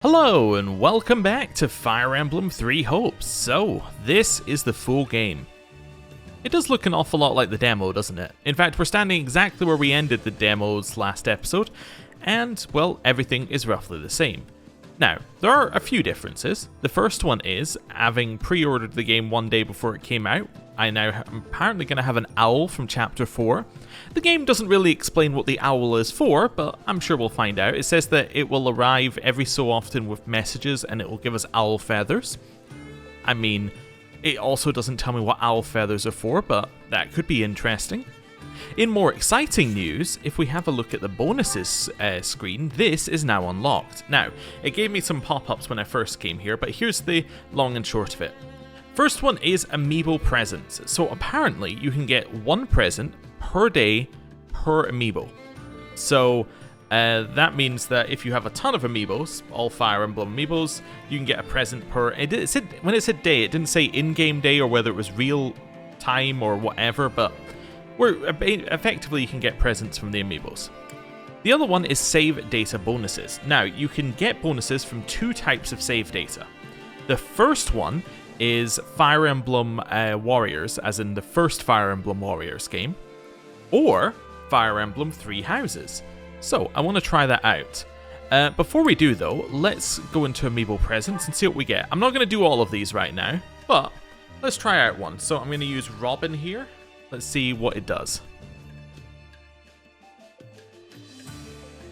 Hello and welcome back to Fire Emblem 3 Hopes. So, this is the full game. It does look an awful lot like the demo, doesn't it? In fact, we're standing exactly where we ended the demo's last episode, and, well, everything is roughly the same. Now, there are a few differences. The first one is, having pre-ordered the game one day before it came out, I now am apparently going to have an owl from Chapter 4. The game doesn't really explain what the owl is for, but I'm sure we'll find out. It says that it will arrive every so often with messages and it will give us owl feathers. I mean, it also doesn't tell me what owl feathers are for, but that could be interesting. In more exciting news, if we have a look at the bonuses screen, this is now unlocked. Now, it gave me some pop-ups when I first came here, but here's the long and short of it. First one is amiibo presents. So apparently you can get one present per day per amiibo. So that means that if you have a ton of amiibos, all Fire Emblem amiibos, you can get a present per... when it said day, it didn't say in-game day or whether it was real time or whatever, but effectively you can get presents from the amiibos. The other one is save data bonuses. Now, you can get bonuses from two types of save data. The first one is Fire Emblem Warriors, as in the first Fire Emblem Warriors game, or Fire Emblem Three Houses. So, I want to try that out. Before we do though, let's go into Amiibo Presents and see what we get. I'm not going to do all of these right now, but let's try out one. So I'm going to use Robin here. Let's see what it does.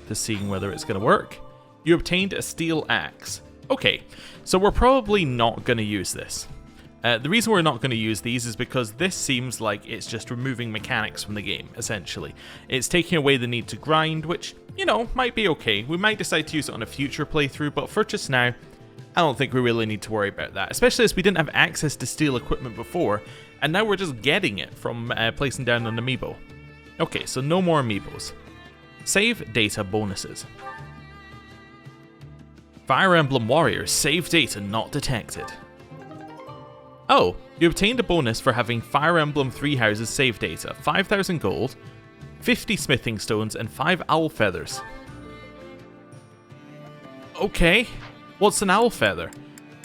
Just seeing whether it's going to work. You obtained a steel axe. Okay, so we're probably not going to use this. The reason we're not going to use these is because this seems like it's just removing mechanics from the game, essentially. It's taking away the need to grind, which, you know, might be okay. We might decide to use it on a future playthrough, but for just now, I don't think we really need to worry about that. Especially as we didn't have access to steel equipment before, and now we're just getting it from placing down an amiibo. Okay, so no more amiibos. Save data bonuses. Fire Emblem Warriors, save data not detected. Oh, you obtained a bonus for having Fire Emblem Three Houses save data, 5,000 gold, 50 smithing stones, and 5 owl feathers. Okay, what's an owl feather?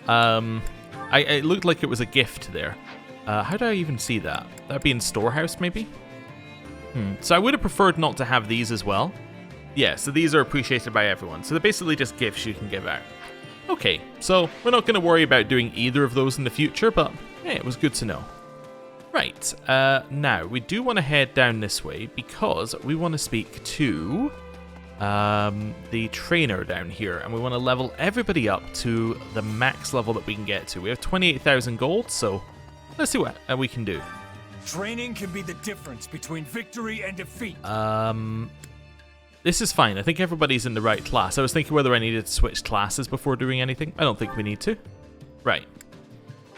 It looked like it was a gift there. How do I even see that? That'd be in Storehouse, maybe? So I would have preferred not to have these as well. Yeah, so these are appreciated by everyone. So they're basically just gifts you can give out. Okay, so we're not going to worry about doing either of those in the future, but hey, it was good to know. Right, now we do want to head down this way because we want to speak to the trainer down here, and we want to level everybody up to the max level that we can get to. We have 28,000 gold, so let's see what we can do. Training can be the difference between victory and defeat. This is fine. I think everybody's in the right class. I was thinking whether I needed to switch classes before doing anything. I don't think we need to. Right.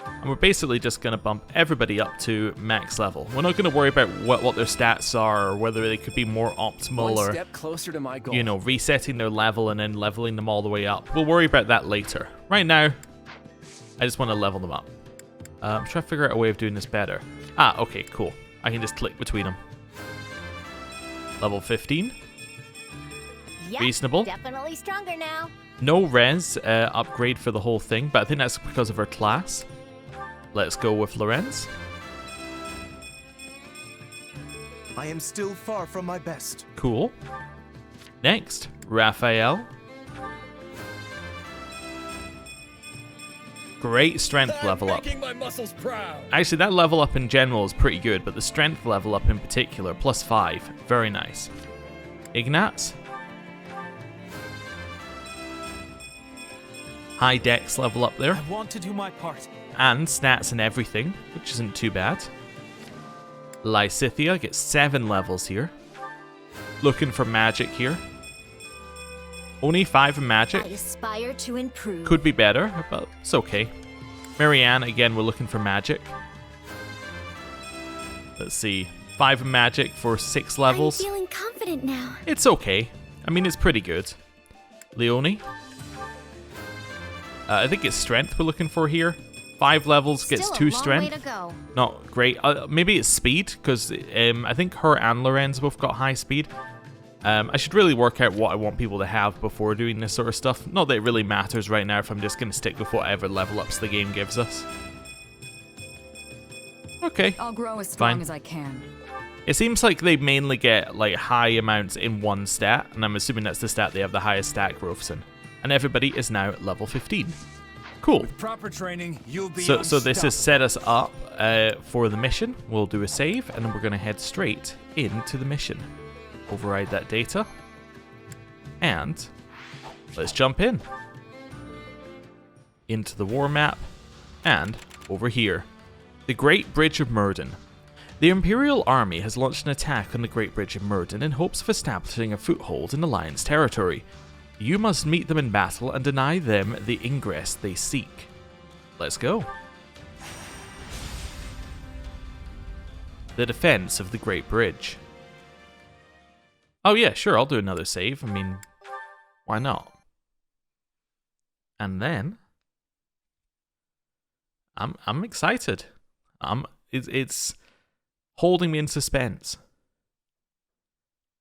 And we're basically just going to bump everybody up to max level. We're not going to worry about what their stats are or whether they could be more optimal or, step closer to my goal. You know, resetting their level and then leveling them all the way up. We'll worry about that later. Right now, I just want to level them up. I'm trying to figure out a way of doing this better. Ah, okay, cool. I can just click between them. Level 15. Yep, reasonable. Definitely stronger now. No res upgrade for the whole thing, but I think that's because of her class. Let's go with Lorenz. I am still far from my best. Cool. Next, Raphael. Great strength level up. My muscles proud. Actually, that level up in general is pretty good, but the strength level up in particular, +5. Very nice. Ignatz. High dex level up there. I want to do my part. And stats and everything, which isn't too bad. Lysithea gets 7 levels here. Looking for magic here. Only 5 in magic. I aspire to improve. Could be better, but it's okay. Marianne, again, we're looking for magic. Let's see. 5 in magic for 6 levels. I'm feeling confident now. It's okay. I mean, it's pretty good. Leonie. I think it's strength we're looking for here. 5 levels gets Still 2 a long strength. way to go. Not great. Maybe it's speed, because I think her and Lorenz both got high speed. I should really work out what I want people to have before doing this sort of stuff. Not that it really matters right now if I'm just going to stick with whatever level ups the game gives us. Okay. I'll grow as strong Fine. as I can. It seems like they mainly get like high amounts in one stat, and I'm assuming that's the stat they have the highest stat growths in. And everybody is now at level 15. Cool. With proper training, you'll be So this has set us up for the mission. We'll do a save, and then we're going to head straight into the mission. Override that data. And let's jump in. Into the war map. And over here. The Great Bridge of Myrden. The Imperial Army has launched an attack on the Great Bridge of Myrden in hopes of establishing a foothold in Alliance territory. You must meet them in battle and deny them the ingress they seek. Let's go. The defense of the Great Bridge. Oh yeah, sure, I'll do another save. I mean, why not? And then I'm excited. It's holding me in suspense.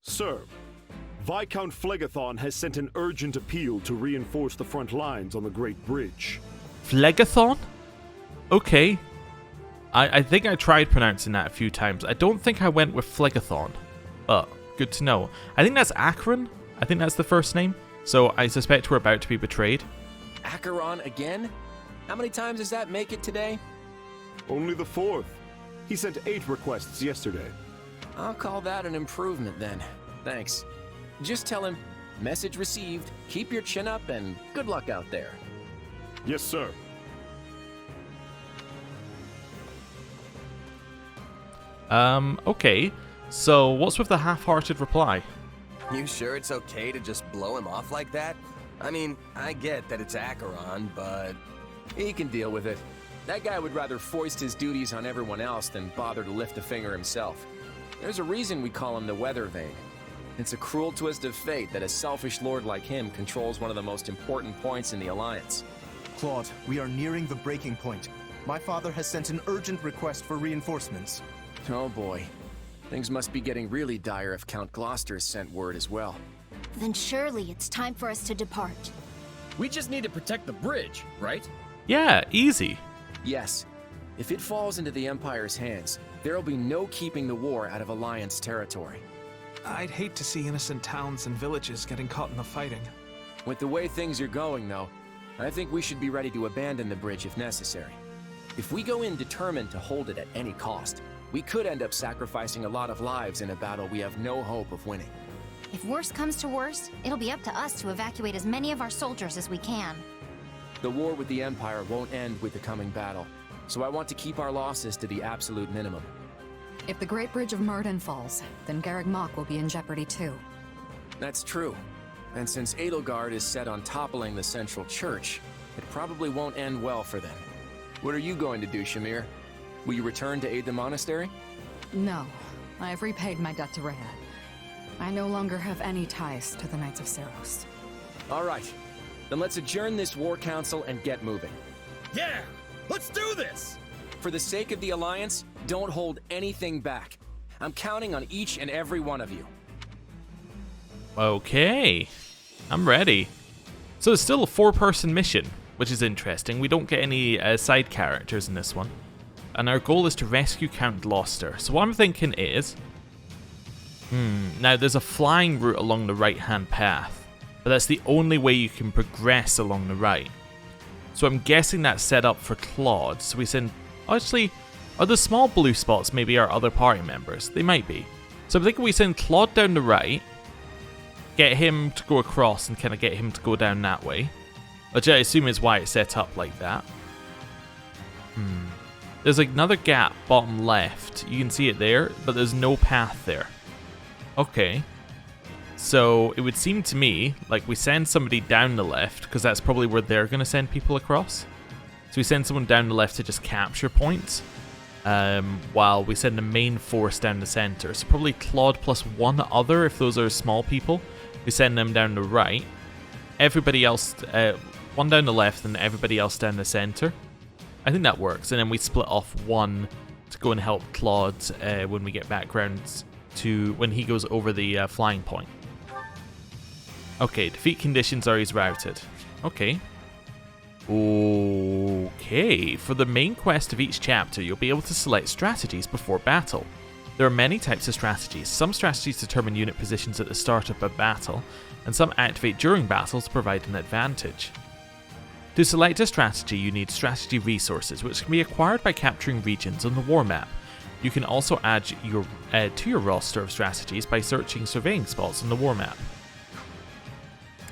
Sir, Viscount Phlegathon has sent an urgent appeal to reinforce the front lines on the Great Bridge. Phlegathon? Okay. I think I tried pronouncing that a few times. I don't think I went with Phlegathon, but good to know. I think that's Acheron. I think that's the first name. So I suspect we're about to be betrayed. Acheron again? How many times does that make it today? Only the 4th. He sent 8 requests yesterday. I'll call that an improvement then. Thanks. Just tell him, message received, keep your chin up, and good luck out there. Yes, sir. Okay. So what's with the half-hearted reply? You sure it's okay to just blow him off like that? I mean, I get that it's Acheron, but he can deal with it. That guy would rather foist his duties on everyone else than bother to lift a finger himself. There's a reason we call him the Weather Vane. It's a cruel twist of fate that a selfish lord like him controls one of the most important points in the Alliance. Claude, we are nearing the breaking point. My father has sent an urgent request for reinforcements. Oh boy. Things must be getting really dire if Count Gloucester sent word as well. Then surely it's time for us to depart. We just need to protect the bridge, right? Yeah, easy. Yes. If it falls into the Empire's hands, there'll be no keeping the war out of Alliance territory. I'd hate to see innocent towns and villages getting caught in the fighting. With the way things are going, though, I think we should be ready to abandon the bridge if necessary. If we go in determined to hold it at any cost, we could end up sacrificing a lot of lives in a battle we have no hope of winning. If worse comes to worse, it'll be up to us to evacuate as many of our soldiers as we can. The war with the Empire won't end with the coming battle, so I want to keep our losses to the absolute minimum. If the Great Bridge of Myrden falls, then Garreg Mach will be in jeopardy too. That's true. And since Edelgard is set on toppling the central church, it probably won't end well for them. What are you going to do, Shamir? Will you return to aid the monastery? No, I have repaid my debt to Rhea. I no longer have any ties to the Knights of Seros. All right. Then let's adjourn this war council and get moving. Yeah! Let's do this! For the sake of the Alliance, don't hold anything back. I'm counting on each and every one of you. Okay. I'm ready. So it's still a 4-person mission, which is interesting. We don't get any side characters in this one. And our goal is to rescue Count Gloucester. So what I'm thinking is... now there's a flying route along the right-hand path. But that's the only way you can progress along the right. So I'm guessing that's set up for Claude. So we send... Actually, are the small blue spots maybe our other party members? They might be. So I'm thinking we send Claude down the right. Get him to go across and kind of get him to go down that way. Which I assume is why it's set up like that. There's another gap bottom left. You can see it there, but there's no path there. Okay. So it would seem to me like we send somebody down the left, because that's probably where they're going to send people across. So we send someone down the left to just capture points, while we send the main force down the center. So probably Claude plus one other, if those are small people. We send them down the right. Everybody else, one down the left and everybody else down the center. I think that works. And then we split off one to go and help Claude when we get backgrounds to when he goes over the flying point. Okay, defeat conditions are routed. Okay. Okay, for the main quest of each chapter, you'll be able to select strategies before battle. There are many types of strategies. Some strategies determine unit positions at the start of a battle, and some activate during battle to provide an advantage. To select a strategy, you need strategy resources, which can be acquired by capturing regions on the war map. You can also add to your roster of strategies by searching surveying spots on the war map.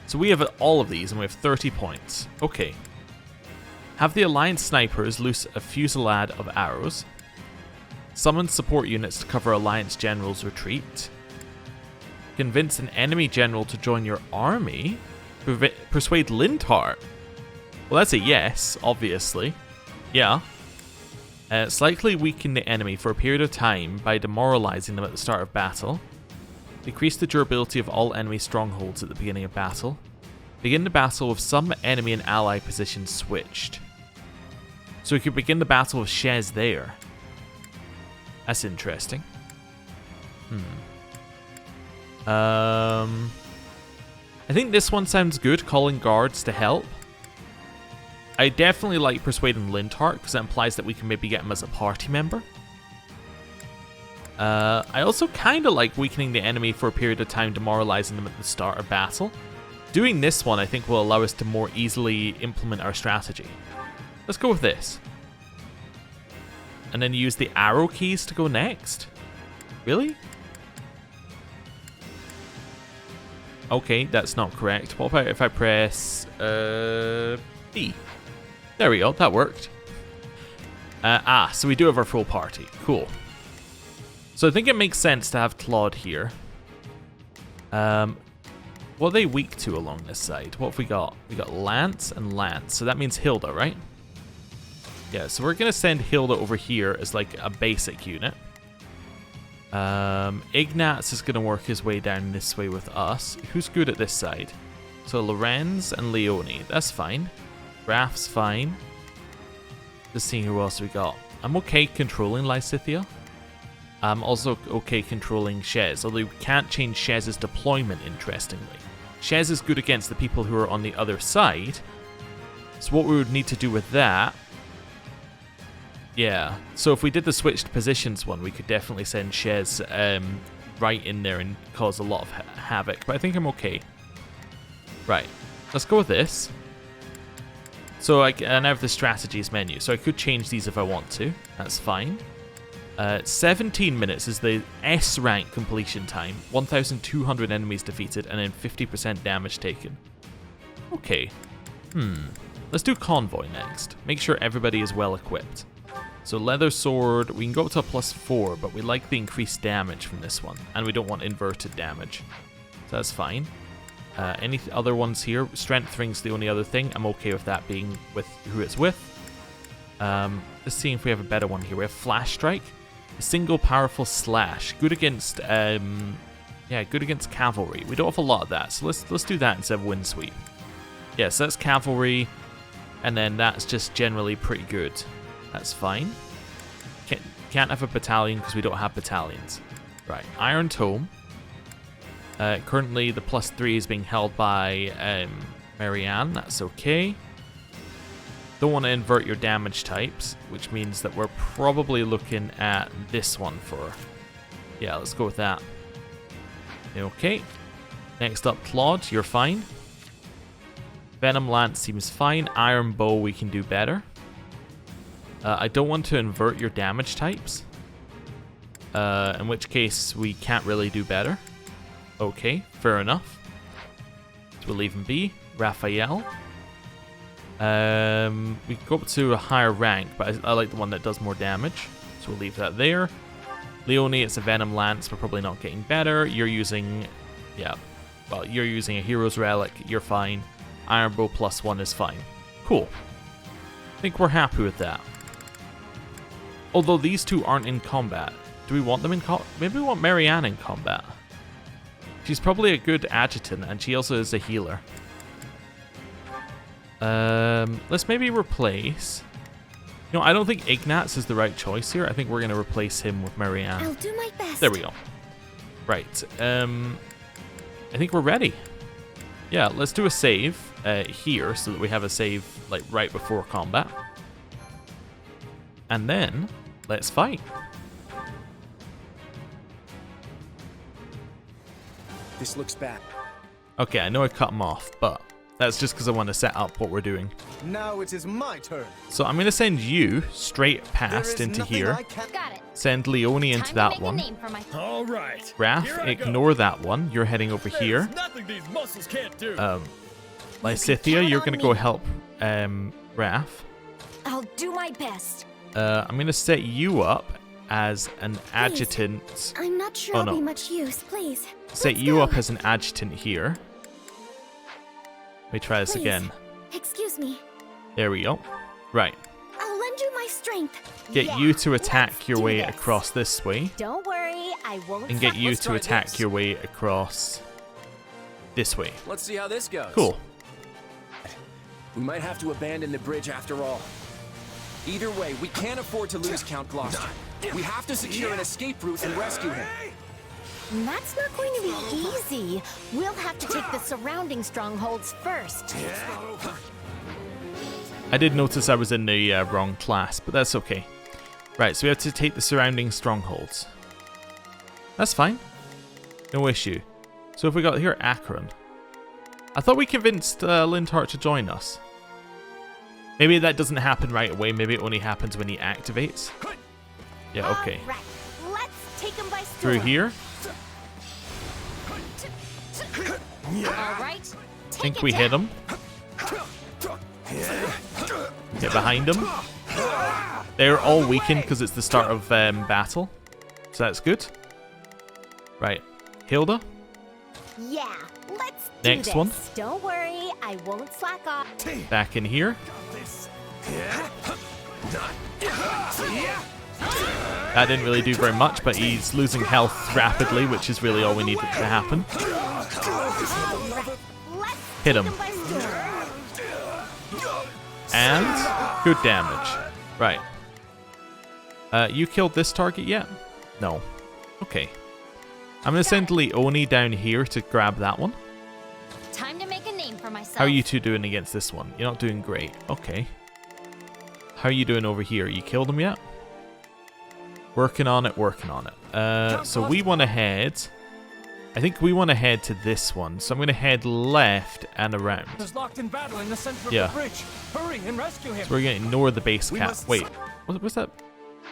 So we have all of these, and we have 30 points. Okay. Have the Alliance snipers loose a fusillade of arrows. Summon support units to cover Alliance general's retreat. Convince an enemy general to join your army. Persuade Linthart. Well, that's a yes, obviously. Yeah. Slightly weaken the enemy for a period of time by demoralizing them at the start of battle. Decrease the durability of all enemy strongholds at the beginning of battle. Begin the battle with some enemy and ally positions switched. So we could begin the battle with Shez there. That's interesting. I think this one sounds good, calling guards to help. I definitely like persuading Linthart, because it implies that we can maybe get him as a party member. I also kind of like weakening the enemy for a period of time, demoralizing them at the start of battle. Doing this one, I think, will allow us to more easily implement our strategy. Let's go with this. And then use the arrow keys to go next? Really? Okay, that's not correct. What about if I press B? There we go, that worked. So we do have our full party. Cool. So I think it makes sense to have Claude here. What are they weak to along this side? What have we got? We got Lance and Lance. So that means Hilda, right? Yeah, so we're going to send Hilda over here as like a basic unit. Ignatz is going to work his way down this way with us. Who's good at this side? So Lorenz and Leone. That's fine. Raph's fine. Just seeing who else we got. I'm okay controlling Lysithea. I'm also okay controlling Shez, although we can't change Shez's deployment, interestingly. Shez is good against the people who are on the other side. So what we would need to do with that... Yeah, so if we did the switched positions one, we could definitely send Shez right in there and cause a lot of havoc, but I think I'm okay. Right, let's go with this. So I now have the strategies menu, so I could change these if I want to. That's fine. 17 minutes is the S rank completion time. 1,200 enemies defeated and then 50% damage taken. Okay. Let's do convoy next. Make sure everybody is well equipped. So leather sword, we can go up to a +4, but we like the increased damage from this one. And we don't want inverted damage. So that's fine. Any other ones here? Strength ring's the only other thing. I'm okay with that being with who it's with. Let's see if we have a better one here. We have Flash Strike. A single powerful slash. Good against good against cavalry. We don't have a lot of that, so let's do that instead of wind sweep. Yeah, so that's cavalry, and then that's just generally pretty good. That's fine. Can't have a battalion because we don't have battalions. Right, Iron Tome. Currently the +3 is being held by Marianne. That's okay. Don't want to invert your damage types, which means that we're probably looking at this one for... Yeah, let's go with that. Okay. Next up, Claude, you're fine. Venom Lance seems fine. Iron Bow, we can do better. I don't want to invert your damage types. In which case, we can't really do better. Okay, fair enough. So we'll leave him be. Raphael. We can go up to a higher rank, but I like the one that does more damage. So we'll leave that there. Leone, it's a Venom Lance. We're probably not getting better. You're using... Yeah. Well, you're using a Hero's Relic. You're fine. Iron Bow +1 is fine. Cool. I think we're happy with that. Although these two aren't in combat. Do we want them in combat? Maybe we want Marianne in combat. She's probably a good adjutant, and she also is a healer. Let's maybe replace... You know, I don't think Ignatz is the right choice here. I think we're going to replace him with Marianne. I'll do my best. There we go. Right. I think we're ready. Yeah, let's do a save here so that we have a save like right before combat. And then let's fight. This looks bad. Okay, I know I cut him off, but that's just because I want to set up what we're doing. Now it is my turn. So I'm going to send you straight past into here. Got it. Send Leone into that one. All right. Raph, ignore that one. You're heading over here. Nothing these muscles can't do. Lysithia, you're going to go help Raph. I'll do my best. I'm going to set you up as an adjutant. I'm not sure I'll be much use. Please. Set you up as an adjutant here. Let me try this again. Excuse me. There we go. Right. I'll lend you my strength. Get you to attack your way across this way. Don't worry, I won't. And get you to attack your way across this way. Let's see how this goes. Cool. We might have to abandon the bridge after all. Either way, we can't afford to lose Count Gloucester. We have to secure an escape route and rescue him. That's not going to be easy. We'll have to take the surrounding strongholds first. I did notice I was in the wrong class, but that's okay. Right, so we have to take the surrounding strongholds. That's fine. No issue. So if we got here Akron. I thought we convinced Lindhart to join us. Maybe that doesn't happen right away. Maybe it only happens when he activates. Yeah, okay. Right. Let's take him by storm. Through here. All right. I think we hit him. Get behind him. They're all weakened because it's the start of battle. So that's good. Right. Hilda. Yeah, let's Next do this. one. Don't worry, I won't slack off. Back in here. That didn't really do very much, but he's losing health rapidly, which is really all we needed to happen. Hit him. And good damage. Right. You killed this target yet? No. Okay. I'm going to send Leone down here to grab that one. Time to make a name for myself. How are you two doing against this one? You're not doing great. Okay. How are you doing over here? You killed him yet? Working on it, working on it. So we want to head... I think we want to head to this one. So I'm going to head left and around. He's locked in battle in the center of Yeah. the bridge. Hurry and rescue him. So we're going to ignore the base cap. Wait, what's that?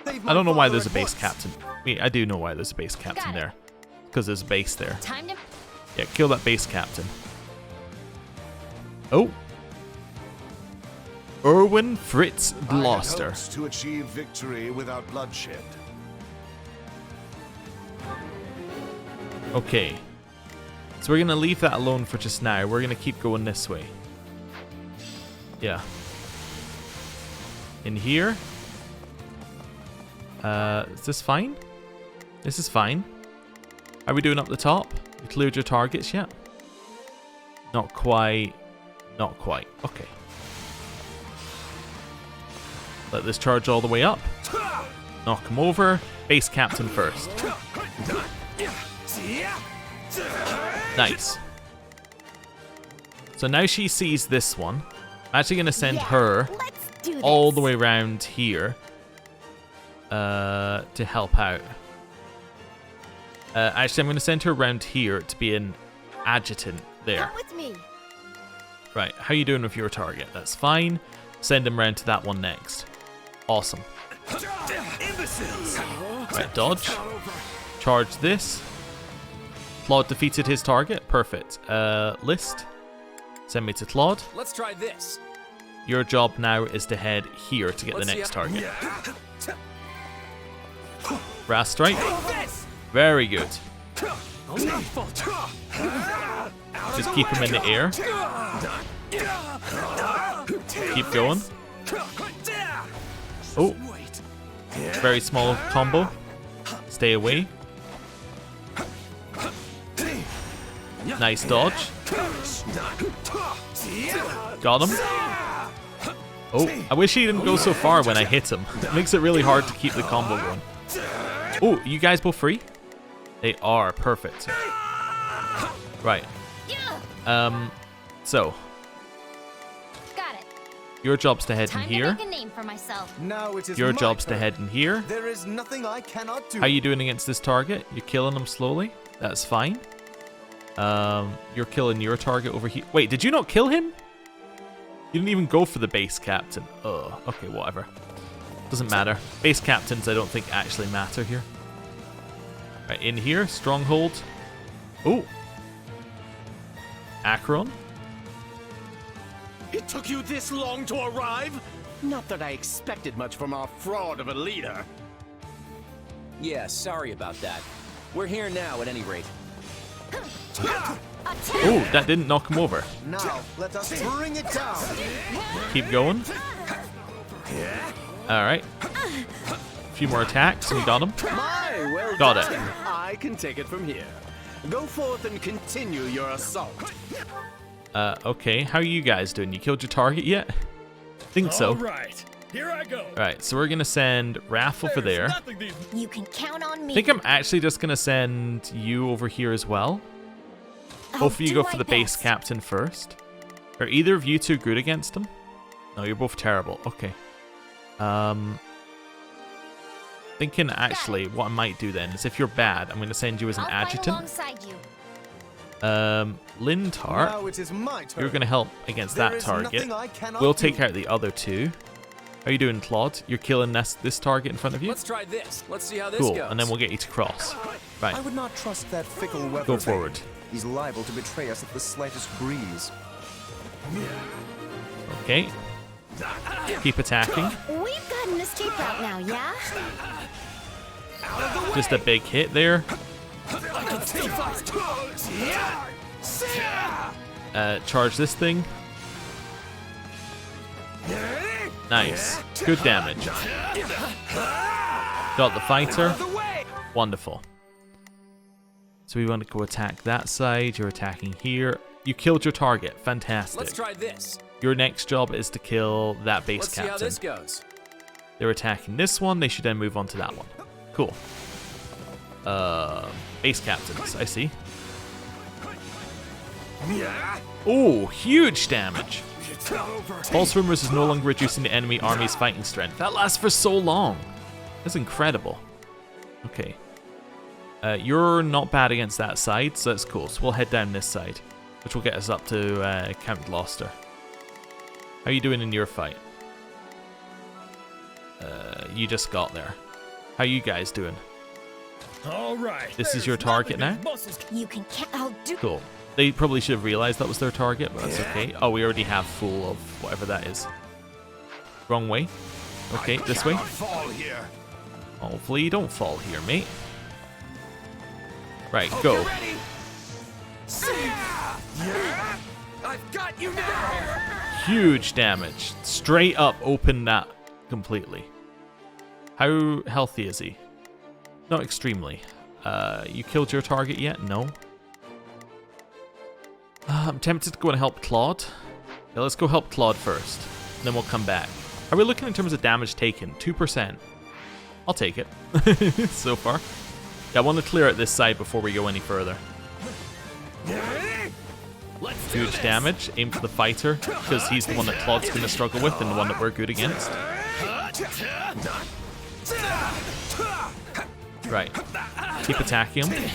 I don't know why there's a base captain. Wait, I do know why there's a base captain there. Because there's a base there. Time to... Yeah, kill that base captain. Oh. Erwin Fritz Gloucester. To achieve victory without bloodshed. Okay. So we're going to leave that alone for just now. We're going to keep going this way. Yeah. In here. Is this fine? This is fine. How are we doing up the top? You cleared your targets yet? Not quite. Not quite. Okay. Let this charge all the way up. Knock him over. Base captain first. Nice. So now she sees this one. I'm actually going to send her all the way around here to help out. Actually, I'm going to send her around here to be an adjutant there. Come with me. Right, how you doing with your target? That's fine. Send him around to that one next. Awesome. Right, dodge. Charge this. Claude defeated his target. Perfect. List. Send me to Claude. Let's try this. Your job now is to head here to get the next target. Brass strike. Very good. Just keep him in the air. Keep going. Oh. Very small combo. Stay away. Nice dodge. Got him. Oh, I wish he didn't go so far when I hit him. It makes it really hard to keep the combo going. Oh, you guys both free? They are. Perfect. Right. So, Got it. your job's to head in Time to here. make a name for myself. Now it is Your my job's to turn. head in here. There is nothing I cannot do. How you doing against this target? You're killing him slowly. That's fine. You're killing your target over here. Wait, did you not kill him? You didn't even go for the base captain. Oh, okay, whatever. Doesn't matter. Base captains, I don't think actually matter here. Right, in here, stronghold. Oh. Acheron. It took you this long to arrive? Not that I expected much from our fraud of a leader. Yeah, sorry about that. We're here now, at any rate. Oh, that didn't knock him over. Now, let us bring it down. Keep going. Alright. A few more attacks, and we got him. My, well Got done. it. I can take it from here. Go forth and continue your assault. Okay, how are you guys doing? You killed your target yet? Think so. All right, here I go. Alright, so we're gonna send Raph over There's there. nothing these- You can count on me. I think I'm actually just gonna send you over here as well. I'll Both of you do go my for the base best. captain first. Are either of you two good against him? No, you're both terrible. Okay. Thinking actually what I might do then is if you're bad, I'm gonna send you as an I'll fight adjutant. alongside you. Lintar, Now it is my turn. you're gonna help against There that is target. nothing I cannot We'll do. take out the other two. How you doing, Claude? You're killing this target in front of you? Let's try this. Let's see how this Cool, goes. and then we'll get you to cross. Right, I would not trust that fickle weather. go vane. forward. He's liable to betray us at the slightest breeze. Okay. Keep attacking. We've got an escape route now, yeah? Just a big hit there. Charge this thing. Nice. Good damage. Got the fighter. Wonderful. So we want to go attack that side. You're attacking here. You killed your target. Fantastic. Let's try this. Your next job is to kill that base Let's captain. see how this goes. They're attacking this one. They should then move on to that one. Cool. Base captains. I see. Oh, huge damage. False Rumors is no longer reducing the enemy army's fighting strength. That lasts for so long. That's incredible. Okay. You're not bad against that side, so that's cool. So we'll head down this side, which will get us up to Count Gloucester. How are you doing in your fight? You just got there. How you guys doing? All right. This is your target now? You can count. I'll do. Cool. They probably should have realized that was their target, but that's okay. Oh, we already have full of whatever that is. Wrong way. Okay, this way. Fall here. Hopefully you don't fall here, mate. Right, go. I've got you now. Huge damage. Straight up open that completely. How healthy is he? Not extremely. You killed your target yet? No. I'm tempted to go and help Claude. Yeah, let's go help Claude first. Then we'll come back. Are we looking in terms of damage taken? 2%. I'll take it. So far. Yeah, I want to clear out this side before we go any further. Huge damage. Aim for the fighter, because he's the one that Claude's going to struggle with and the one that we're good against. Right. Keep attacking him.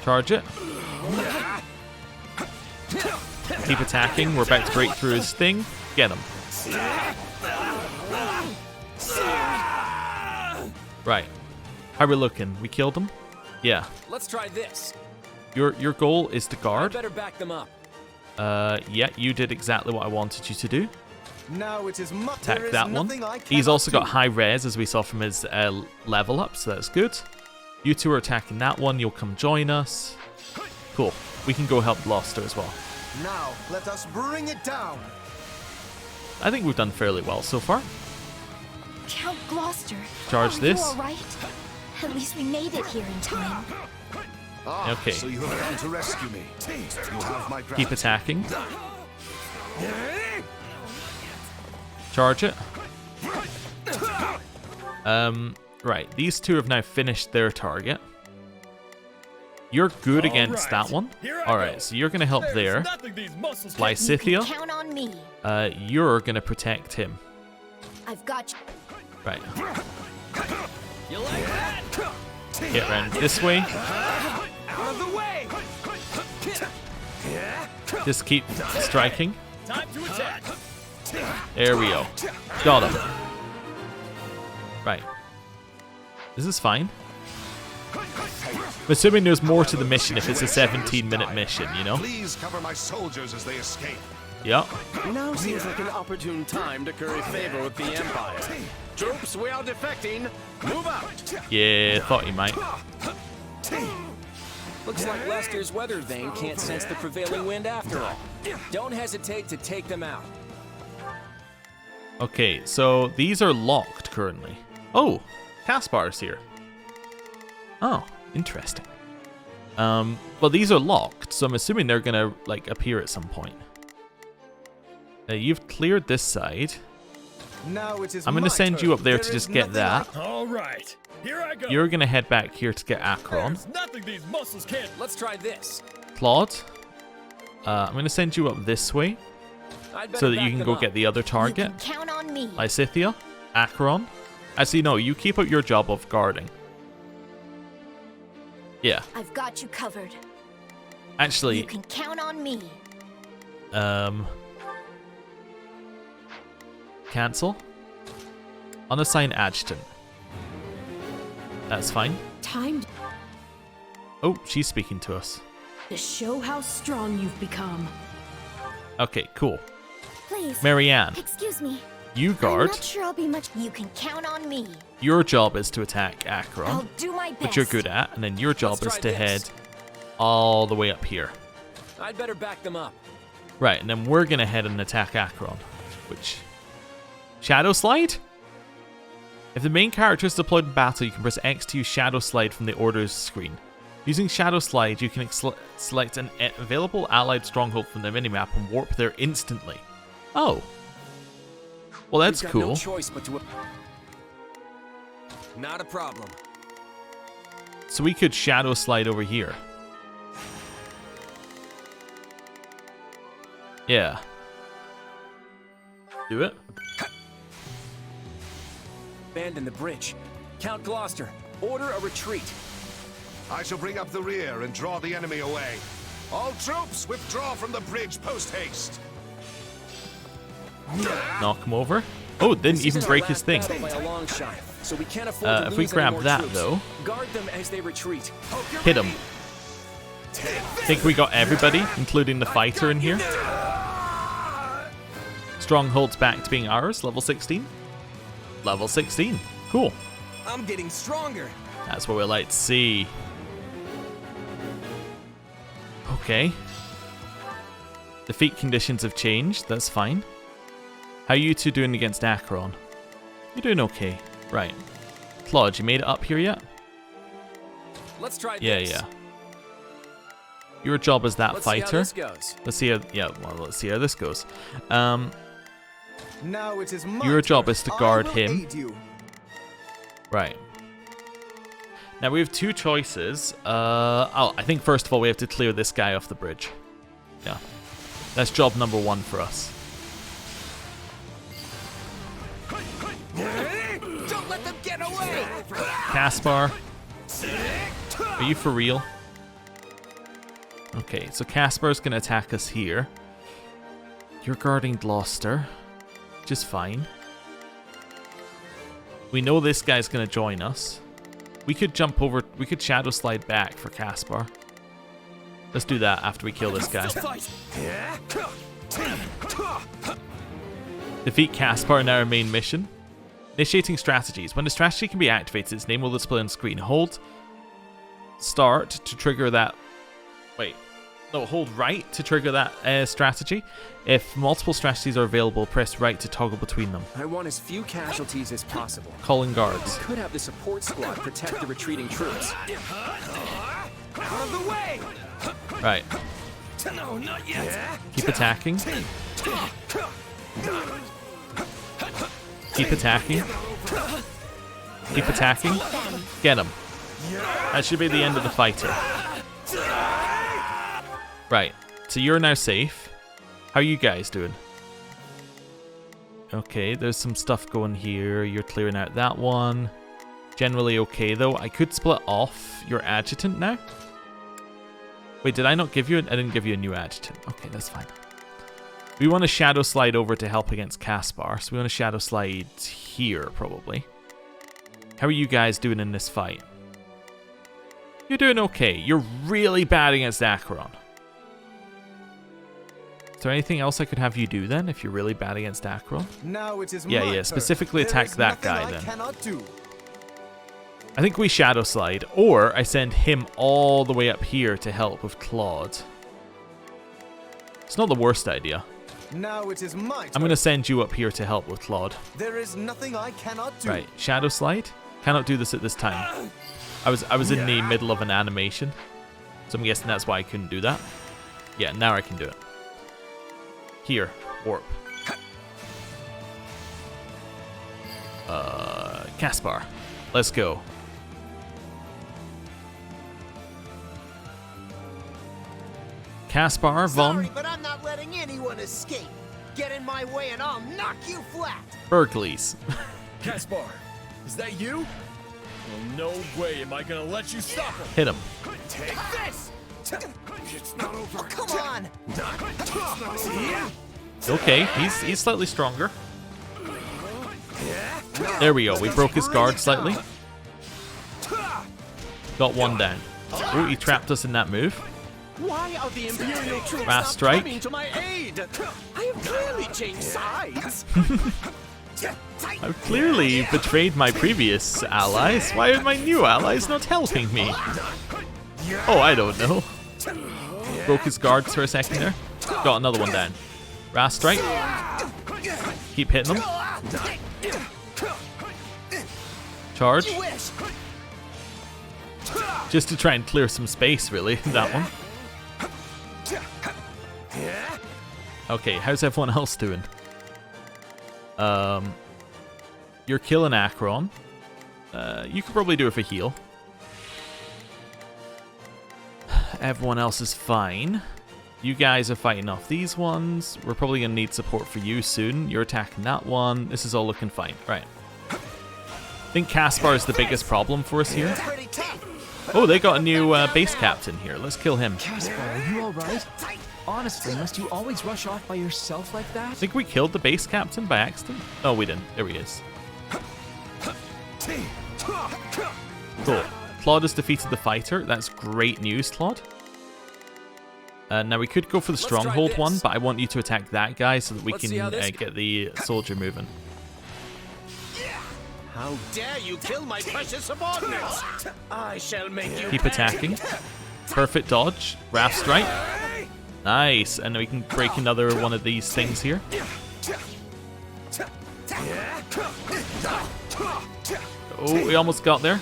Charge it. Keep attacking. We're about to break through his thing. Get him. Right. How are we looking? We killed him? Yeah. Let's try this. Your goal is to I guard. better back them up. Yeah, you did exactly what I wanted you to do. Now it is my Attack that one. He's also got high res, as we saw from his level up, so that's good. You two are attacking that one. You'll come join us. Cool. We can go help Gloucester as well. Now let us bring it down. I think we've done fairly well so far. Count Gloucester. Charge Are this. You all right? At least we made it here in time. Ah, Okay. so you have come to rescue me. You have my Keep gratitude. attacking. Charge it. Right, these two have now finished their target. You're good against that one. Here I Alright, go. so you're going to help There's there. nothing these muscles can't- Lysithia, Count on me. you're going to protect him. I've got you. Right. You like that? Get around this way. Out of the way! Just keep striking. Time to attack. There we go. Got him. Right. This is fine. I'm assuming there's more to the mission if it's a 17-minute mission, you know? Please cover my soldiers as they escape. Yep. Now seems like an opportune time to curry favor with the Empire. Troops, we are defecting. Move out. Yeah, thought you might. Looks like Lester's weather vane can't sense the prevailing wind after all. Don't hesitate to take them out. Okay, so these are locked currently. Oh, Caspar's here. Oh, interesting. Well, these are locked, so I'm assuming they're gonna like appear at some point. You've cleared this side. Now it is I'm gonna send you up there to just get that. All right, here I go. You're gonna head back here to get Akron. There's nothing these muscles can't. Let's try this. Claude, I'm gonna send you up this way I'd better so that you back can them go up. get the other target. You can count on me. Lysithia, Akron. Actually, no, you keep up your job of guarding. Yeah. I've got you covered. You Actually, can count on me. cancel. Unassign adjutant. That's fine. Time Oh, she's speaking to us. to show how strong you've become. Okay, cool. Please. Marianne, Excuse me. you I'm guard. not sure I'll be much. You can count on me. Your job is to attack Akron, I'll do my best. which you're good at, and then your job Let's is try to this. head all the way up here. I'd better back them up. Right, and then we're gonna head and attack Akron, which... Shadow Slide? If the main character is deployed in battle, you can press X to use Shadow Slide from the orders screen. Using Shadow Slide, you can select an available allied stronghold from the minimap and warp there instantly. Oh. Well, that's We've got cool. No choice but to... Not a problem. So we could Shadow Slide over here. Yeah. Do it. Abandon the bridge. Count Gloucester, order a retreat. I shall bring up the rear and draw the enemy away. All troops, withdraw from the bridge post-haste. Knock him over. Oh, didn't This even isn't break our his last thing. battle by a long shot, so we can't afford to If we lose any grab more that, troops. though. Guard them as they retreat. Hit him. Think we got everybody, including the fighter in here. Stronghold's back to being ours, level 16. Level 16. Cool. I'm getting stronger. That's what we like to see. Okay. Defeat conditions have changed, that's fine. How are you two doing against Akron? You're doing okay. Right. Claude, you made it up here yet? Let's try Yeah, this. yeah. Your job is that Let's see how fighter. this goes. Let's see how, yeah, well, let's see how this goes. Now it is my Your job turn. is to guard I will him. aid you. Right. Now we have two choices. Oh, I think first of all we have to clear this guy off the bridge. Yeah. That's job number one for us. Don't let them get away. Caspar, are you for real? Okay, so Caspar's gonna attack us here. You're guarding Gloucester, which is fine. We know this guy's gonna join us. We could jump over, we could shadow slide back for Caspar. Let's do that after we kill this guy. Defeat Caspar in our main mission. Initiating strategies. When a strategy can be activated, its name will display on screen. Hold start to trigger that. Wait. No, hold right to trigger that strategy. If multiple strategies are available, press right to toggle between them. I want as few casualties as possible. Calling guards. We could have the support squad protect the retreating troops. Out of the way! Right. No, not yet. Keep attacking. Keep attacking. Keep attacking. Get him. That should be the end of the fighter. Right, so you're now safe. How are you guys doing? Okay, there's some stuff going here. You're clearing out that one. Generally okay, though. I could split off your adjutant now. Wait, did I not give you I didn't give you a new adjutant. Okay, that's fine. We want to shadow slide over to help against Caspar, so we want to shadow slide here, probably. How are you guys doing in this fight? You're doing okay. You're really bad against Acheron. Is there anything else I could have you do then, if you're really bad against Acheron? Now it is Yeah, specifically attack that guy then. Cannot do. I think we shadow slide, or I send him all the way up here to help with Claude. It's not the worst idea. Now it is my turn. I'm going to send you up here to help with Claude. There is nothing I cannot do. Right, shadow slide. Cannot do this at this time. I was in the middle of an animation, so I'm guessing that's why I couldn't do that. Yeah, now I can do it. Here, warp. Caspar, let's go. Caspar, Sorry, Von but I'm not letting anyone escape. Get in my way and I'll knock you flat. Berkeley's. Caspar, is that you? Well, no way am I gonna let you stop him. Hit him. Take this. It's not over. Oh, come on. Okay, he's slightly stronger. There we go. We broke his guard slightly. Got one down. Oh, he trapped us in that move. Why are the Imperial troops Fast not strike. coming to my aid? I have clearly changed sides. I've clearly betrayed my previous allies. Why are my new allies not helping me? Oh, I don't know. Broke his guards for a second there. Got another one down. Rast strike. Keep hitting them. Charge. Just to try and clear some space, really, that one. Okay, how's everyone else doing? You're killing Acheron. You could probably do it for heal. Everyone else is fine. You guys are fighting off these ones. We're probably going to need support for you soon. You're attacking that one. This is all looking fine. Right. I think Caspar is the biggest problem for us here. Oh, they got a new base captain here. Let's kill him. Caspar, are you alright? Honestly, must you always rush off by yourself like that? I think we killed the base captain by accident. Oh, we didn't. There he is. Cool. Claude has defeated the fighter. That's great news, Claude. Now we could go for the stronghold one, but I want you to attack that guy so that we can get the soldier moving. How dare you kill my precious subordinates! I shall make you Keep attacking. Perfect dodge. Raft strike. Nice. And we can break another one of these things here. Oh, we almost got there.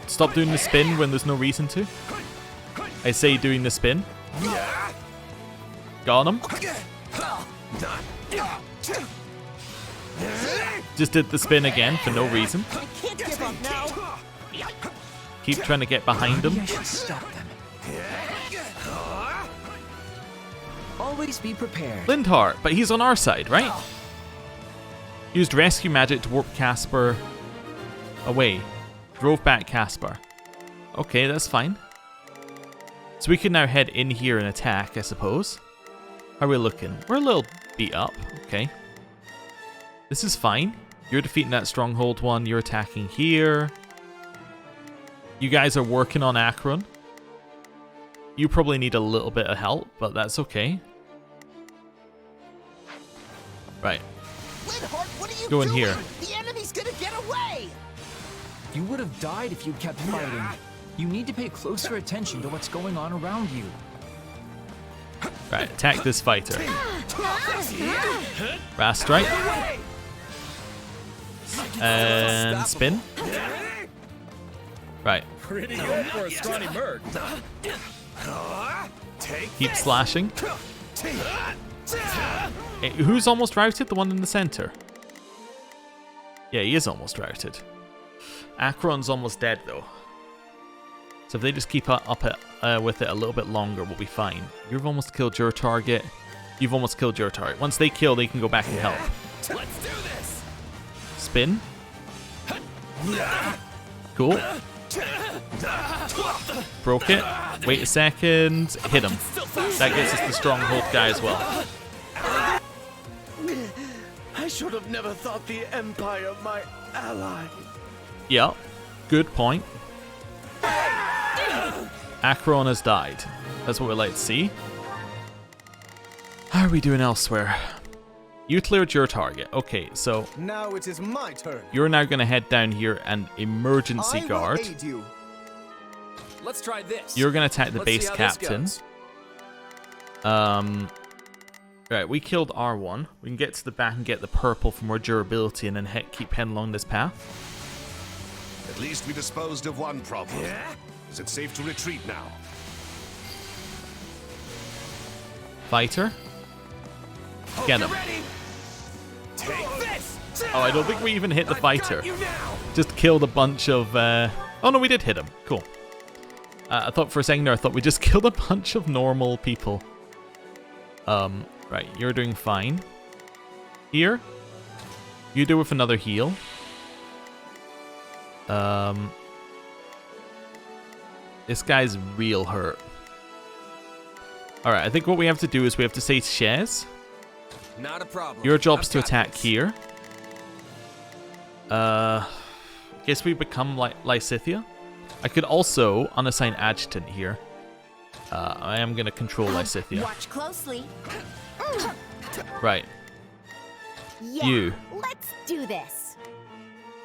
Stop doing the spin when there's no reason to. I say doing the spin. Got him. Just did the spin again for no reason. Keep trying to get behind him. Maybe I should stop them. Always be prepared. Lindhart, but he's on our side, right? Used rescue magic to warp Caspar away. Drove back Caspar. Okay, that's fine. So we can now head in here and attack, I suppose. How are we looking? We're a little beat up. Okay. This is fine. You're defeating that stronghold one. You're attacking here. You guys are working on Acheron. You probably need a little bit of help, but that's okay. Right. Lindhart, what are you Go in doing? here. The enemy's gonna get away! You would have died if you'd kept fighting. You need to pay closer attention to what's going on around you. Right, attack this fighter. Rast strike. And spin. Right. Pretty good for a scrawny merc. Keep slashing. Hey, who's almost routed? The one in the center. Yeah, he is almost routed. Acheron's almost dead though. So if they just keep up it, with it a little bit longer, we'll be fine. You've almost killed your target. You've almost killed your target. Once they kill, they can go back and help. Let's do this. Spin. Cool. Broke it. Wait a second. Hit him. That gets us the stronghold guy as well. I should have never thought the Empire my ally. Yeah. Good point. Acheron has died. That's what we like to see. How are we doing elsewhere? You cleared your target. Okay, so now it is my turn. You're now going to head down here and emergency guard. Aid you. Let's try this. You're going to attack the base captain. Right, we killed R1. We can get to the back and get the purple for more durability and then keep heading along this path. At least we disposed of one problem. Is it safe to retreat now? Fighter. Get him. Oh, I don't think we even hit the fighter. Just killed a bunch of... Oh no, we did hit him. Cool. I thought for a second there, I thought we just killed a bunch of normal people. Right, you're doing fine. Here. You do with another heal. This guy's real hurt. Alright, I think what we have to do is we have to say Shez. Not a problem. Your job's to attack here. Guess we become like Lysithea. I could also unassign adjutant here. I am gonna control Lysithea. Watch closely. Right. Yeah, you. Let's do this.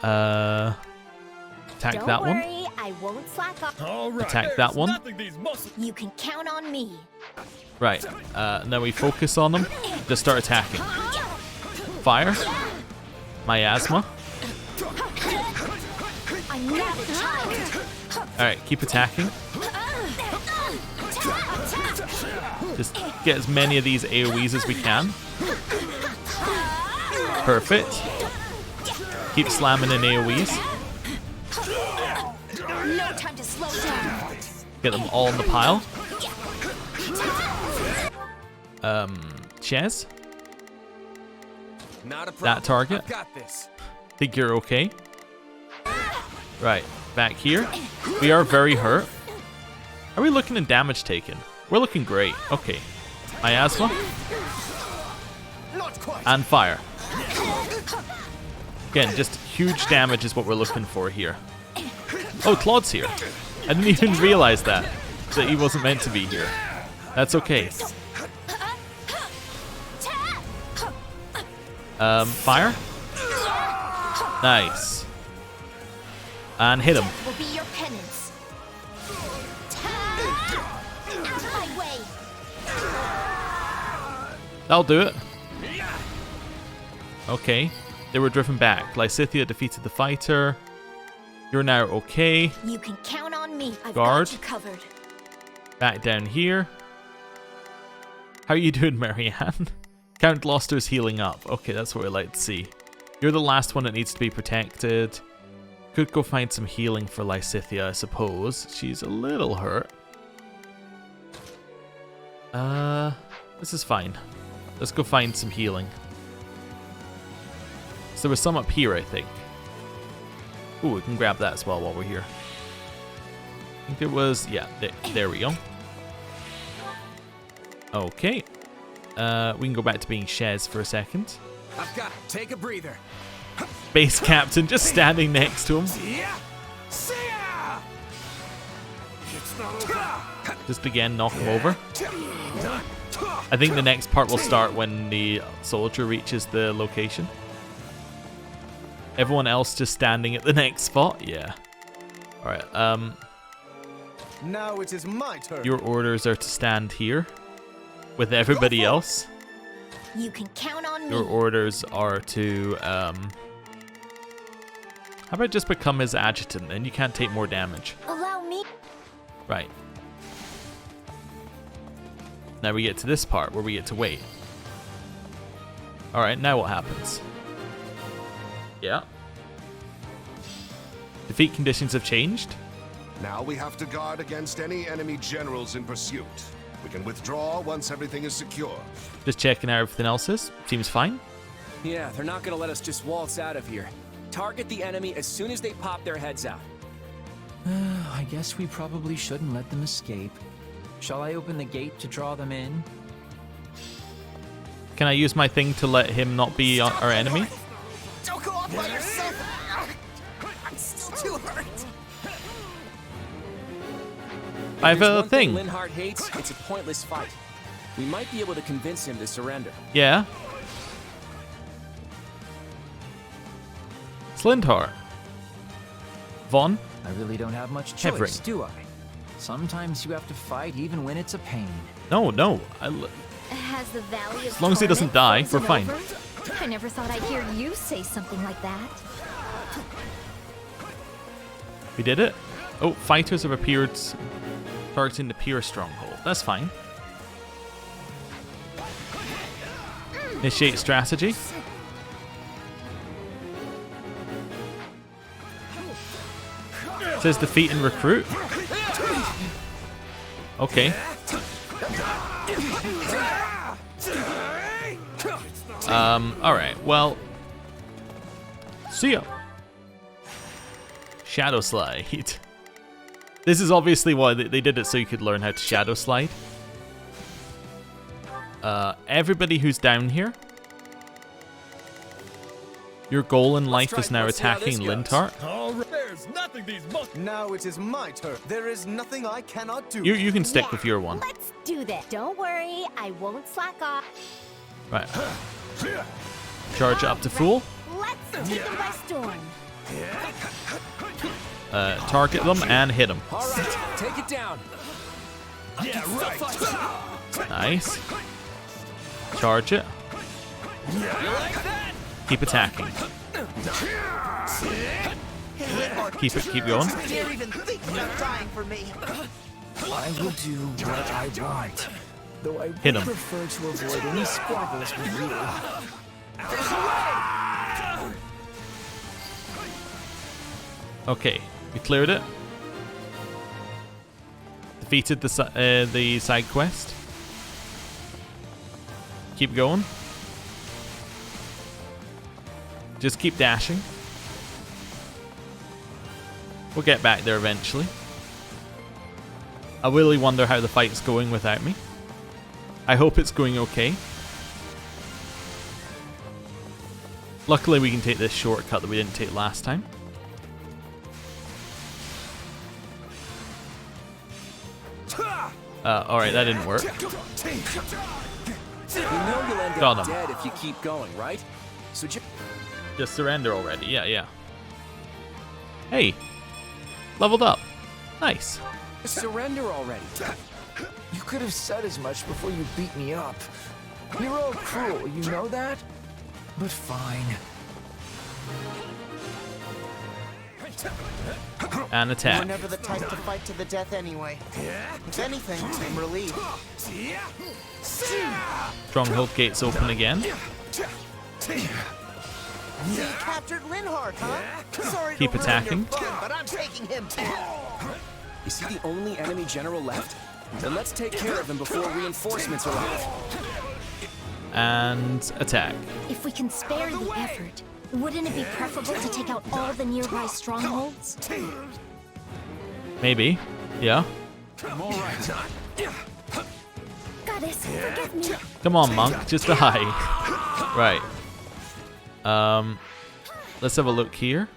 Attack Don't that worry, one. I won't slack off. Attack that one. You can count on me. Right. Now we focus on them. Just start attacking. Fire. Miasma. I'm not a child. Alright, keep attacking. Just get as many of these AoEs as we can. Perfect. Keep slamming in AoEs. No time to slow down. Get them all in the pile. Shez? Not a problem. That target? I've got this. Think you're okay? Right, back here. We are very hurt. Are we looking in damage taken? We're looking great. Okay. Miasma. And fire. Again, just huge damage is what we're looking for here. Oh, Claude's here. I didn't even realize that he wasn't meant to be here. That's okay. Fire. Nice. And hit him. Will be your penance. Out of my way. That'll do it. Okay. They were driven back. Lysithea defeated the fighter. You're now okay. You can count on me. I've Guard. got you covered. Back down here. How are you doing, Marianne? Count Gloucester's healing up. Okay, that's what we like to see. You're the last one that needs to be protected. Could go find some healing for Lysithea, I suppose. She's a little hurt. This is fine. Let's go find some healing. So there was some up here, I think. Ooh, we can grab that as well while we're here. I think there was... Yeah, there we go. Okay. We can go back to being Shez for a second. I've got it. Take a breather. Base captain just standing next to him. Just again, knock him over. I think the next part will start when the soldier reaches the location. Everyone else just standing at the next spot? Yeah. Alright, now it is my turn. Your orders are to stand here with everybody else. You can count on me. Your orders are to, how about just become his adjutant and you can't take more damage. Allow me. Right. Now we get to this part where we get to wait. Alright, now what happens? Yeah. Defeat conditions have changed. Now we have to guard against any enemy generals in pursuit. We can withdraw once everything is secure. Just checking out everything else is. Seems fine. Yeah, they're not gonna let us just waltz out of here. Target the enemy as soon as they pop their heads out. I guess we probably shouldn't let them escape. Shall I open the gate to draw them in? Can I use my thing to let him not be our enemy? Don't go off by yourself! I'm still too hurt! I have a One thing. Linhardt hates, it's a pointless fight. We might be able to convince him to surrender. Yeah. It's Linhardt. Vaughn? I really don't have much choice, Evering. do I? Sometimes you have to fight even when it's a pain. No. Has the Valley of As long as he doesn't die, we're fine. Over? I never thought I'd hear you say something like that. We did it. Oh, fighters have appeared targeting the pure stronghold. That's fine. Initiate strategy. It says defeat and recruit. Okay. Alright, well. See ya. Shadow slide. This is obviously why they did it, so you could learn how to shadow slide. Everybody who's down here, your goal in life is now attacking Linhardt. There's nothing these Now it is my turn. There is nothing I cannot do. You can stick with your one. Let's do this. Don't worry, I won't slack off. Right. Charge up to full. Let's take them by storm. Target them and hit them. All right, take it down. Yeah, right. Nice. Charge it. You like that? Keep attacking. Keep going. Dare even think about dying for me. I will do what I want, though I Hit would him. prefer to avoid any squabbles with you. Okay, we cleared it. Defeated the side quest. Keep going. Just keep dashing. We'll get back there eventually. I really wonder how the fight's going without me. I hope it's going okay. Luckily we can take this shortcut that we didn't take last time. Alright, that didn't work. You know you'll end Got up him. dead if you keep going, right? So Just surrender already. Yeah. Hey. Leveled up. Nice. surrender already. You could have said as much before you beat me up. You're all cruel, you know that? But fine. And attack. We're never the type to fight to the death anyway. If anything, I'm relieved. Stronghold gates open again. You captured Linhardt, huh? Sorry Keep to ruin attacking. your fun, but I'm taking him too. Is he the only enemy general left? Then let's take care of him before reinforcements arrive. And attack. If we can spare the effort, wouldn't it be preferable to take out all the nearby strongholds? Maybe. Yeah. I'm all right. Goddess, forgive me. Come on, monk. Just die. Right. Let's have a look here.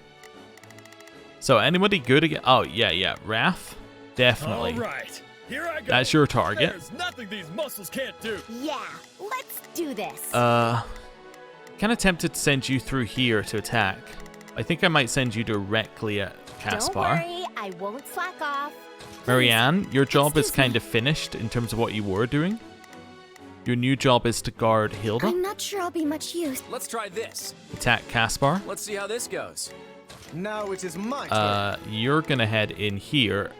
So, anybody good again? Oh, yeah. Wrath? Definitely. All right. Here I go. That's your target. There's nothing these muscles can't do. Yeah, let's do this. Kind of tempted to send you through here to attack. I think I might send you directly at Caspar. Don't worry, I won't slack off. Marianne, your job is kind of finished in terms of what you were doing. Your new job is to guard Hilda. I'm not sure I'll be much use. Let's try this. Attack Caspar. Let's see how this goes. Now it is my turn. You're gonna head in here.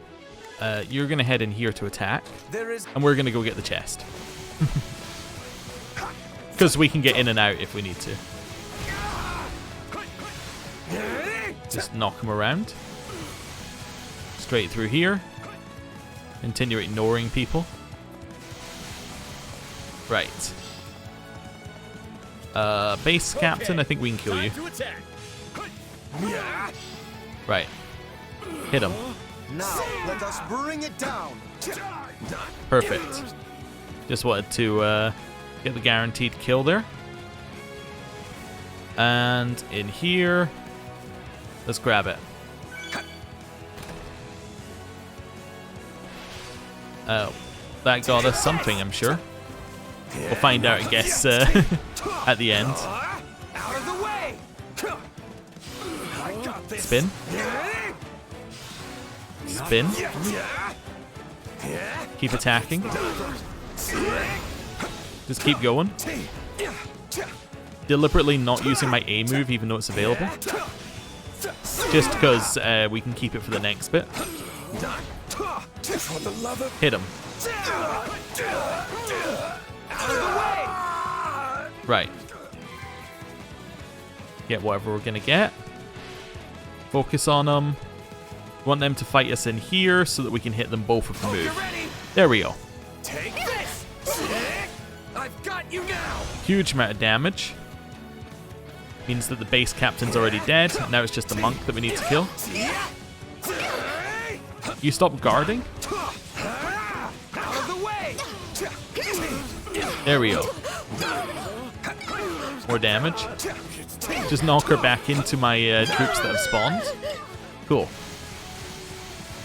You're gonna head in here to attack. There is And we're gonna go get the chest. Because we can get in and out if we need to. Just knock him around. Straight through here. Continue ignoring people. Right. Base captain, I think we can kill you. Right. Hit him. Now, let us bring it down. Perfect. Just wanted to get the guaranteed kill there. And in here, let's grab it. That got us something, I'm sure. We'll find out, I guess, at the end. Spin. Spin. Keep attacking. Just keep going. Deliberately not using my A move even though it's available. Just because we can keep it for the next bit. Hit him. Right. Get whatever we're gonna get. Focus on them. Want them to fight us in here so that we can hit them both with the move. There we go. Take this. I've got you now. Huge amount of damage. Means that the base captain's already dead. Now it's just a monk that we need to kill. You stop guarding? There we go. More damage. Just knock her back into my troops that have spawned. Cool.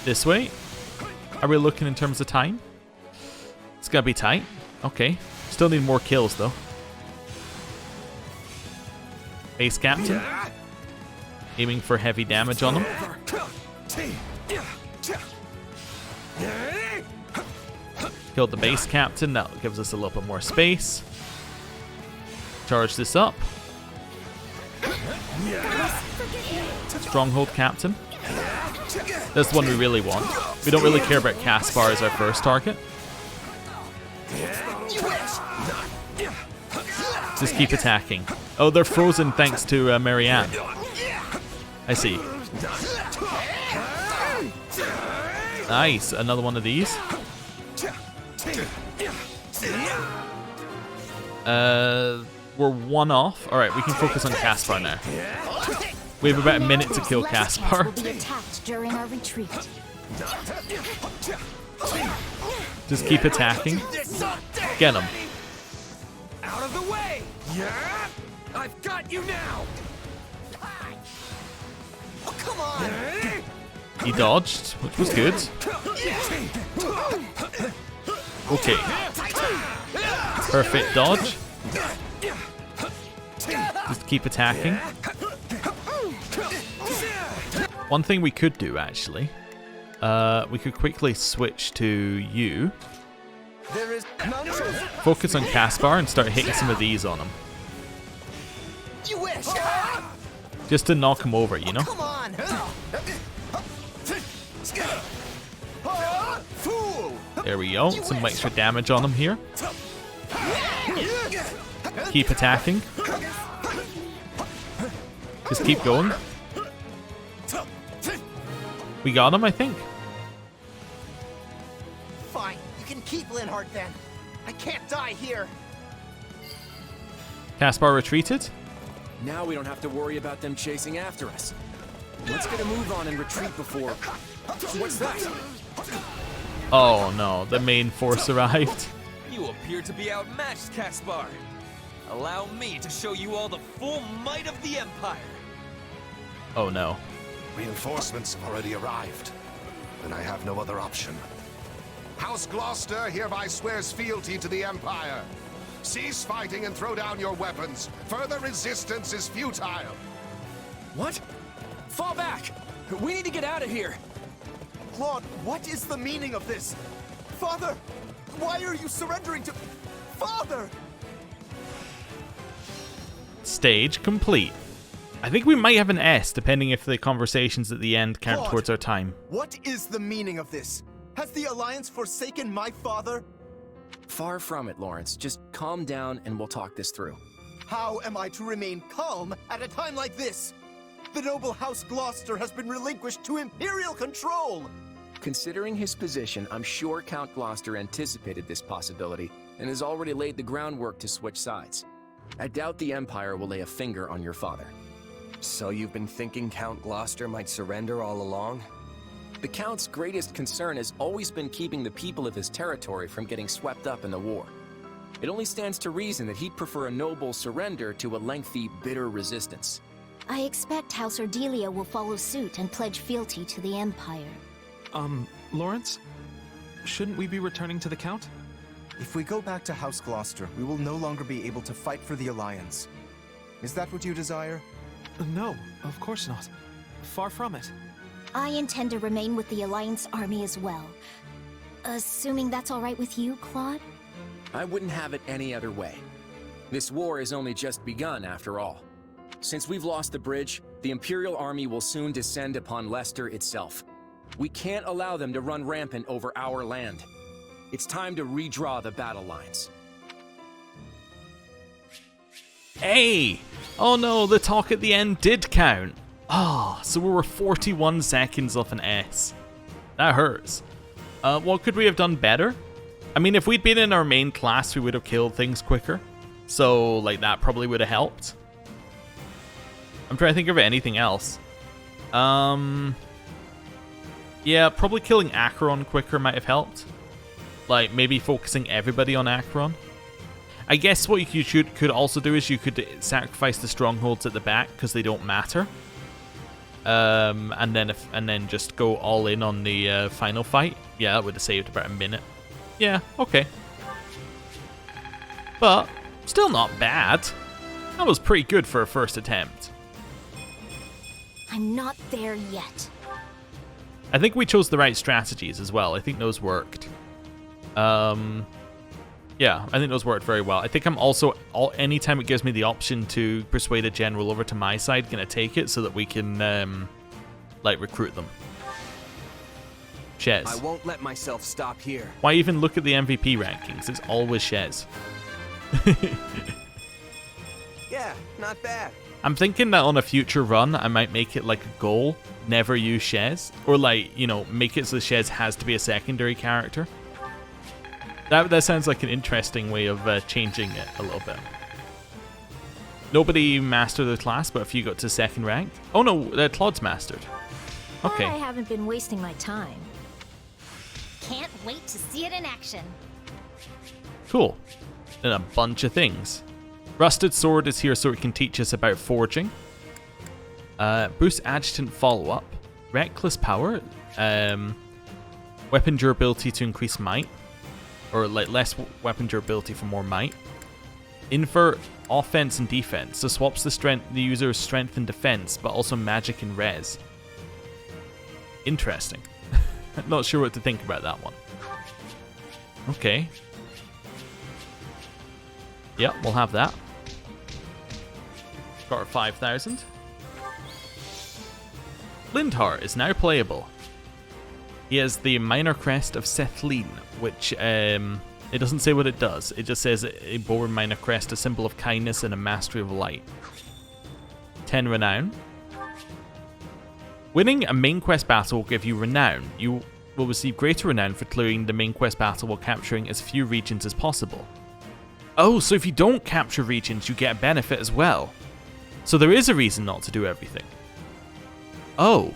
This way. Are we looking in terms of time? It's gotta be tight. Okay. Still need more kills though. Base captain. Aiming for heavy damage on him. Killed the base captain. That gives us a little bit more space. Charge this up. Stronghold captain. That's the one we really want. We don't really care about Caspar as our first target. Just keep attacking. Oh, they're frozen thanks to Marianne. I see. Nice. Another one of these. We're one off. Alright, we can focus on Caspar now. We have about a minute to kill Caspar. Will be attacked during our retreat. Just keep attacking. Get him. Out of the way. Yeah. I've got you now. Oh, come on. He dodged, which was good. Okay. Perfect dodge. Just keep attacking. One thing we could do, actually, we could quickly switch to you. Focus on Caspar and start hitting some of these on him. Just to knock him over, you know? Come on. There we go. Some extra damage on him here. Keep attacking. Just keep going. We got him, I think. Fine, you can keep Linhardt then. I can't die here. Caspar retreated. Now we don't have to worry about them chasing after us. Let's get a move on and retreat before... What's that? Oh no, the main force arrived. You appear to be outmatched, Caspar. Allow me to show you all the full might of the Empire. Oh no. Reinforcements have already arrived, and I have no other option. House Gloucester hereby swears fealty to the Empire. Cease fighting and throw down your weapons. Further resistance is futile. What? Fall back! We need to get out of here! Claude, what is the meaning of this? Father, why are you surrendering to... Father! Stage complete. I think we might have an S, depending if the conversations at the end count Claude, towards our time. What is the meaning of this? Has the Alliance forsaken my father? Far from it, Lawrence. Just calm down and we'll talk this through. How am I to remain calm at a time like this? The noble House Gloucester has been relinquished to Imperial control! Considering his position, I'm sure Count Gloucester anticipated this possibility and has already laid the groundwork to switch sides. I doubt the Empire will lay a finger on your father. So you've been thinking Count Gloucester might surrender all along? The Count's greatest concern has always been keeping the people of his territory from getting swept up in the war. It only stands to reason that he'd prefer a noble surrender to a lengthy, bitter resistance. I expect House Ordelia will follow suit and pledge fealty to the Empire. Lawrence? Shouldn't we be returning to the Count? If we go back to House Gloucester, we will no longer be able to fight for the Alliance. Is that what you desire? No, of course not. Far from it. I intend to remain with the Alliance army as well. Assuming that's all right with you, Claude? I wouldn't have it any other way. This war has only just begun, after all. Since we've lost the bridge, the Imperial army will soon descend upon Leicester itself. We can't allow them to run rampant over our land. It's time to redraw the battle lines. Hey! Oh no, the talk at the end did count. So we were 41 seconds off an S. That hurts. What could we have done better? I mean, if we'd been in our main class, we would have killed things quicker. So, like, that probably would have helped. I'm trying to think of anything else. Yeah, probably killing Acheron quicker might have helped. Like, maybe focusing everybody on Acheron. I guess what you could also do is you could sacrifice the strongholds at the back because they don't matter. And then just go all in on the final fight. Yeah, that would have saved about a minute. Yeah, okay. But still not bad. That was pretty good for a first attempt. I'm not there yet. I think we chose the right strategies as well. I think those worked. Yeah, I think those worked very well. I think I'm also, anytime it gives me the option to persuade a general over to my side, gonna take it so that we can, like, recruit them. Shez. I won't let myself stop here. Why even look at the MVP rankings? It's always Shez. Yeah, not bad. I'm thinking that on a future run, I might make it like a goal, never use Shez. Or like, you know, make it so Shez has to be a secondary character. That sounds like an interesting way of changing it a little bit. Nobody mastered the class, but a few got to second rank. Oh no, Claude's mastered. Okay. I haven't been wasting my time. Can't wait to see it in action. Cool. And a bunch of things. Rusted Sword is here so it can teach us about forging. Boost Adjutant follow-up. Reckless Power. Weapon durability to increase might. Or like less weapon durability for more might. Invert offense and defense. So swaps the user's strength and defense, but also magic and res. Interesting. Not sure what to think about that one. Okay. Yep, we'll have that. Got our 5,000. Lindhar is now playable. He has the minor crest of Sethlin, which it doesn't say what it does. It just says a bore minor crest, a symbol of kindness and a mastery of light. 10 renown. Winning a main quest battle will give you renown. You will receive greater renown for clearing the main quest battle while capturing as few regions as possible. Oh, so if you don't capture regions, you get a benefit as well. So there is a reason not to do everything. Oh.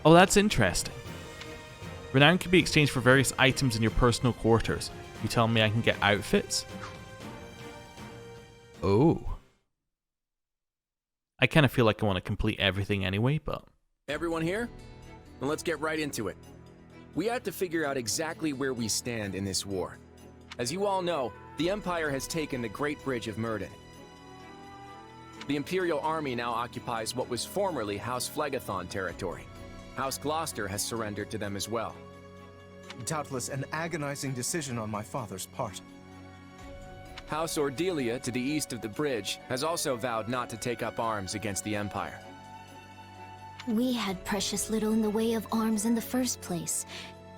Oh, that's interesting. Renown can be exchanged for various items in your personal quarters. You tell me I can get outfits? Oh. I kind of feel like I want to complete everything anyway, but... Everyone here? Then let's get right into it. We have to figure out exactly where we stand in this war. As you all know, the Empire has taken the Great Bridge of Myrddin. The Imperial Army now occupies what was formerly House Phlegethon territory. House Gloucester has surrendered to them as well. Doubtless an agonizing decision on my father's part. House Ordelia, to the east of the bridge, has also vowed not to take up arms against the Empire. We had precious little in the way of arms in the first place.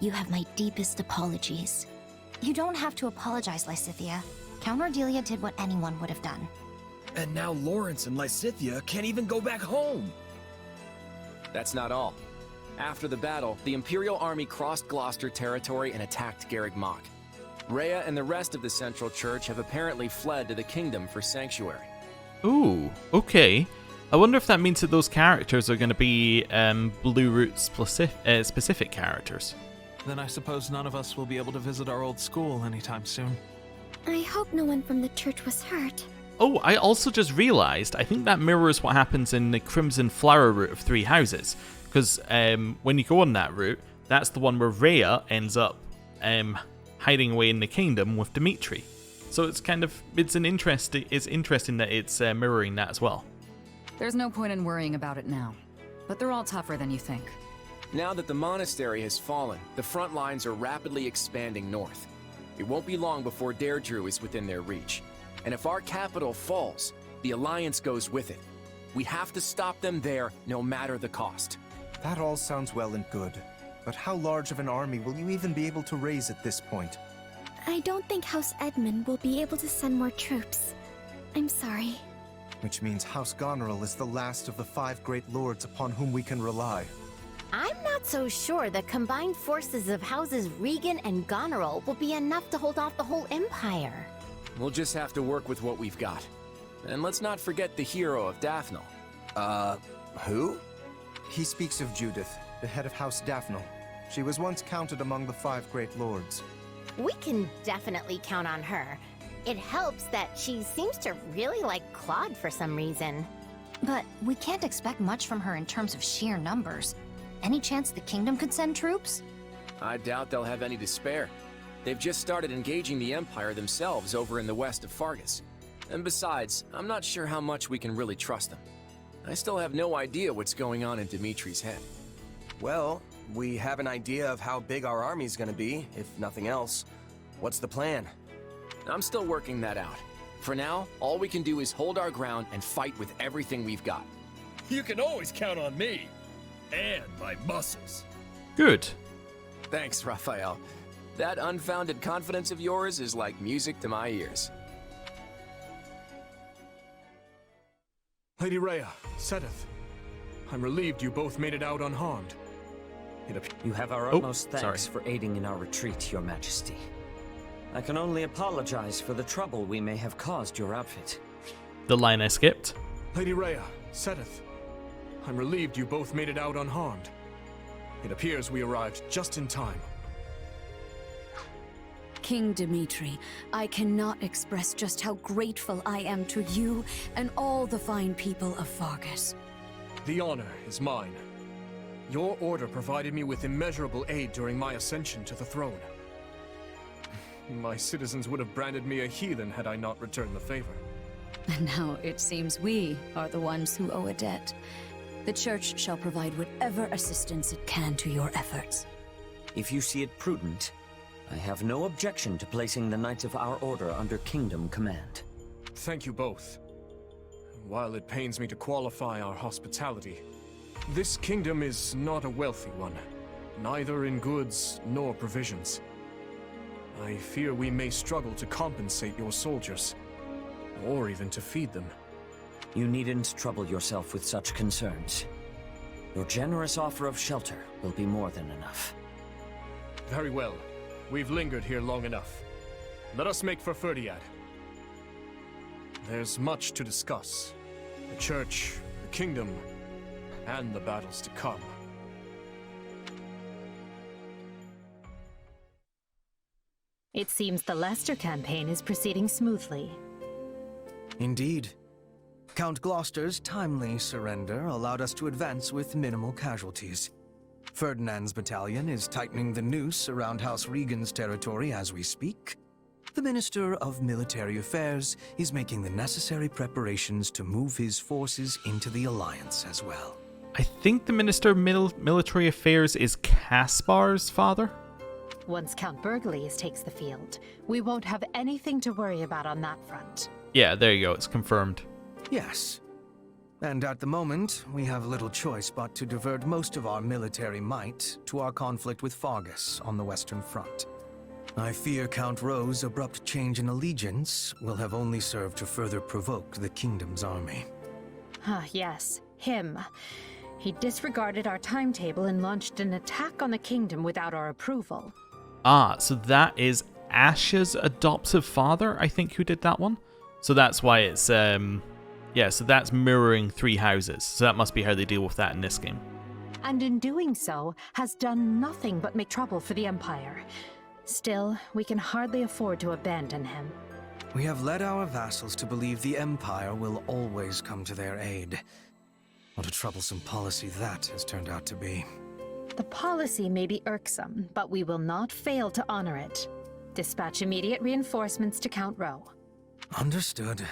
You have my deepest apologies. You don't have to apologize, Lysithea. Count Ordelia did what anyone would have done. And now Lawrence and Lysithea can't even go back home. That's not all. After the battle, the Imperial army crossed Gloucester territory and attacked Garreg Mach. Rhea and the rest of the Central Church have apparently fled to the kingdom for sanctuary. Ooh, okay. I wonder if that means that those characters are going to be Blue Root specific characters. Then I suppose none of us will be able to visit our old school anytime soon. I hope no one from the church was hurt. Oh, I also just realised, I think that mirrors what happens in the Crimson Flower route of Three Houses. Because when you go on that route, that's the one where Rhea ends up hiding away in the kingdom with Dimitri. So it's interesting that it's mirroring that as well. There's no point in worrying about it now, but they're all tougher than you think. Now that the monastery has fallen, the front lines are rapidly expanding north. It won't be long before Deirdre is within their reach. And if our capital falls, the Alliance goes with it. We have to stop them there, no matter the cost. That all sounds well and good, but how large of an army will you even be able to raise at this point? I don't think House Edmund will be able to send more troops. I'm sorry. Which means House Goneril is the last of the 5 great lords upon whom we can rely. I'm not so sure the combined forces of Houses Regan and Goneril will be enough to hold off the whole Empire. We'll just have to work with what we've got. And let's not forget the hero of Daphnel. Who? He speaks of Judith, the head of House Daphnel. She was once counted among the 5 great lords. We can definitely count on her. It helps that she seems to really like Claude for some reason. But we can't expect much from her in terms of sheer numbers. Any chance the kingdom could send troops? I doubt they'll have any to spare. They've just started engaging the Empire themselves over in the west of Fargus. And besides, I'm not sure how much we can really trust them. I still have no idea what's going on in Dimitri's head. Well, we have an idea of how big our army's gonna be, if nothing else. What's the plan? I'm still working that out. For now, all we can do is hold our ground and fight with everything we've got. You can always count on me. And my muscles. Good. Thanks, Raphael. That unfounded confidence of yours is like music to my ears. Lady Rhea, Sedith, I'm relieved you both made it out unharmed. You have our utmost thanks for aiding in our retreat, Your Majesty. I can only apologize for the trouble we may have caused your outfit. The line I skipped. Lady Rhea, Sedith, I'm relieved you both made it out unharmed. It appears we arrived just in time. King Dimitri, I cannot express just how grateful I am to you and all the fine people of Fargus. The honor is mine. Your order provided me with immeasurable aid during my ascension to the throne. My citizens would have branded me a heathen had I not returned the favor. And now it seems we are the ones who owe a debt. The Church shall provide whatever assistance it can to your efforts. If you see it prudent, I have no objection to placing the Knights of our Order under Kingdom command. Thank you both. While it pains me to qualify our hospitality, this kingdom is not a wealthy one, neither in goods nor provisions. I fear we may struggle to compensate your soldiers, or even to feed them. You needn't trouble yourself with such concerns. Your generous offer of shelter will be more than enough. Very well. We've lingered here long enough. Let us make for Ferdiad. There's much to discuss. The Church, the Kingdom, and the battles to come. It seems the Leicester campaign is proceeding smoothly. Indeed. Count Gloucester's timely surrender allowed us to advance with minimal casualties. Ferdinand's battalion is tightening the noose around House Regan's territory as we speak. The Minister of Military Affairs is making the necessary preparations to move his forces into the Alliance as well. I think the Minister of Military Affairs is Caspar's father? Once Count Burgleys takes the field, we won't have anything to worry about on that front. Yeah, there you go, it's confirmed. Yes. And at the moment, we have little choice but to divert most of our military might to our conflict with Fargus on the Western Front. I fear Count Rowe's abrupt change in allegiance will have only served to further provoke the Kingdom's army. Ah, yes, him. He disregarded our timetable and launched an attack on the kingdom without our approval. Ah, so that is Ash's adoptive father, I think, who did that one. So that's why it's, yeah, so that's mirroring three houses. So that must be how they deal with that in this game. And in doing so, has done nothing but make trouble for the Empire. Still, we can hardly afford to abandon him. We have led our vassals to believe the Empire will always come to their aid. What a troublesome policy that has turned out to be. The policy may be irksome, but we will not fail to honor it. Dispatch immediate reinforcements to Count Rowe. Understood.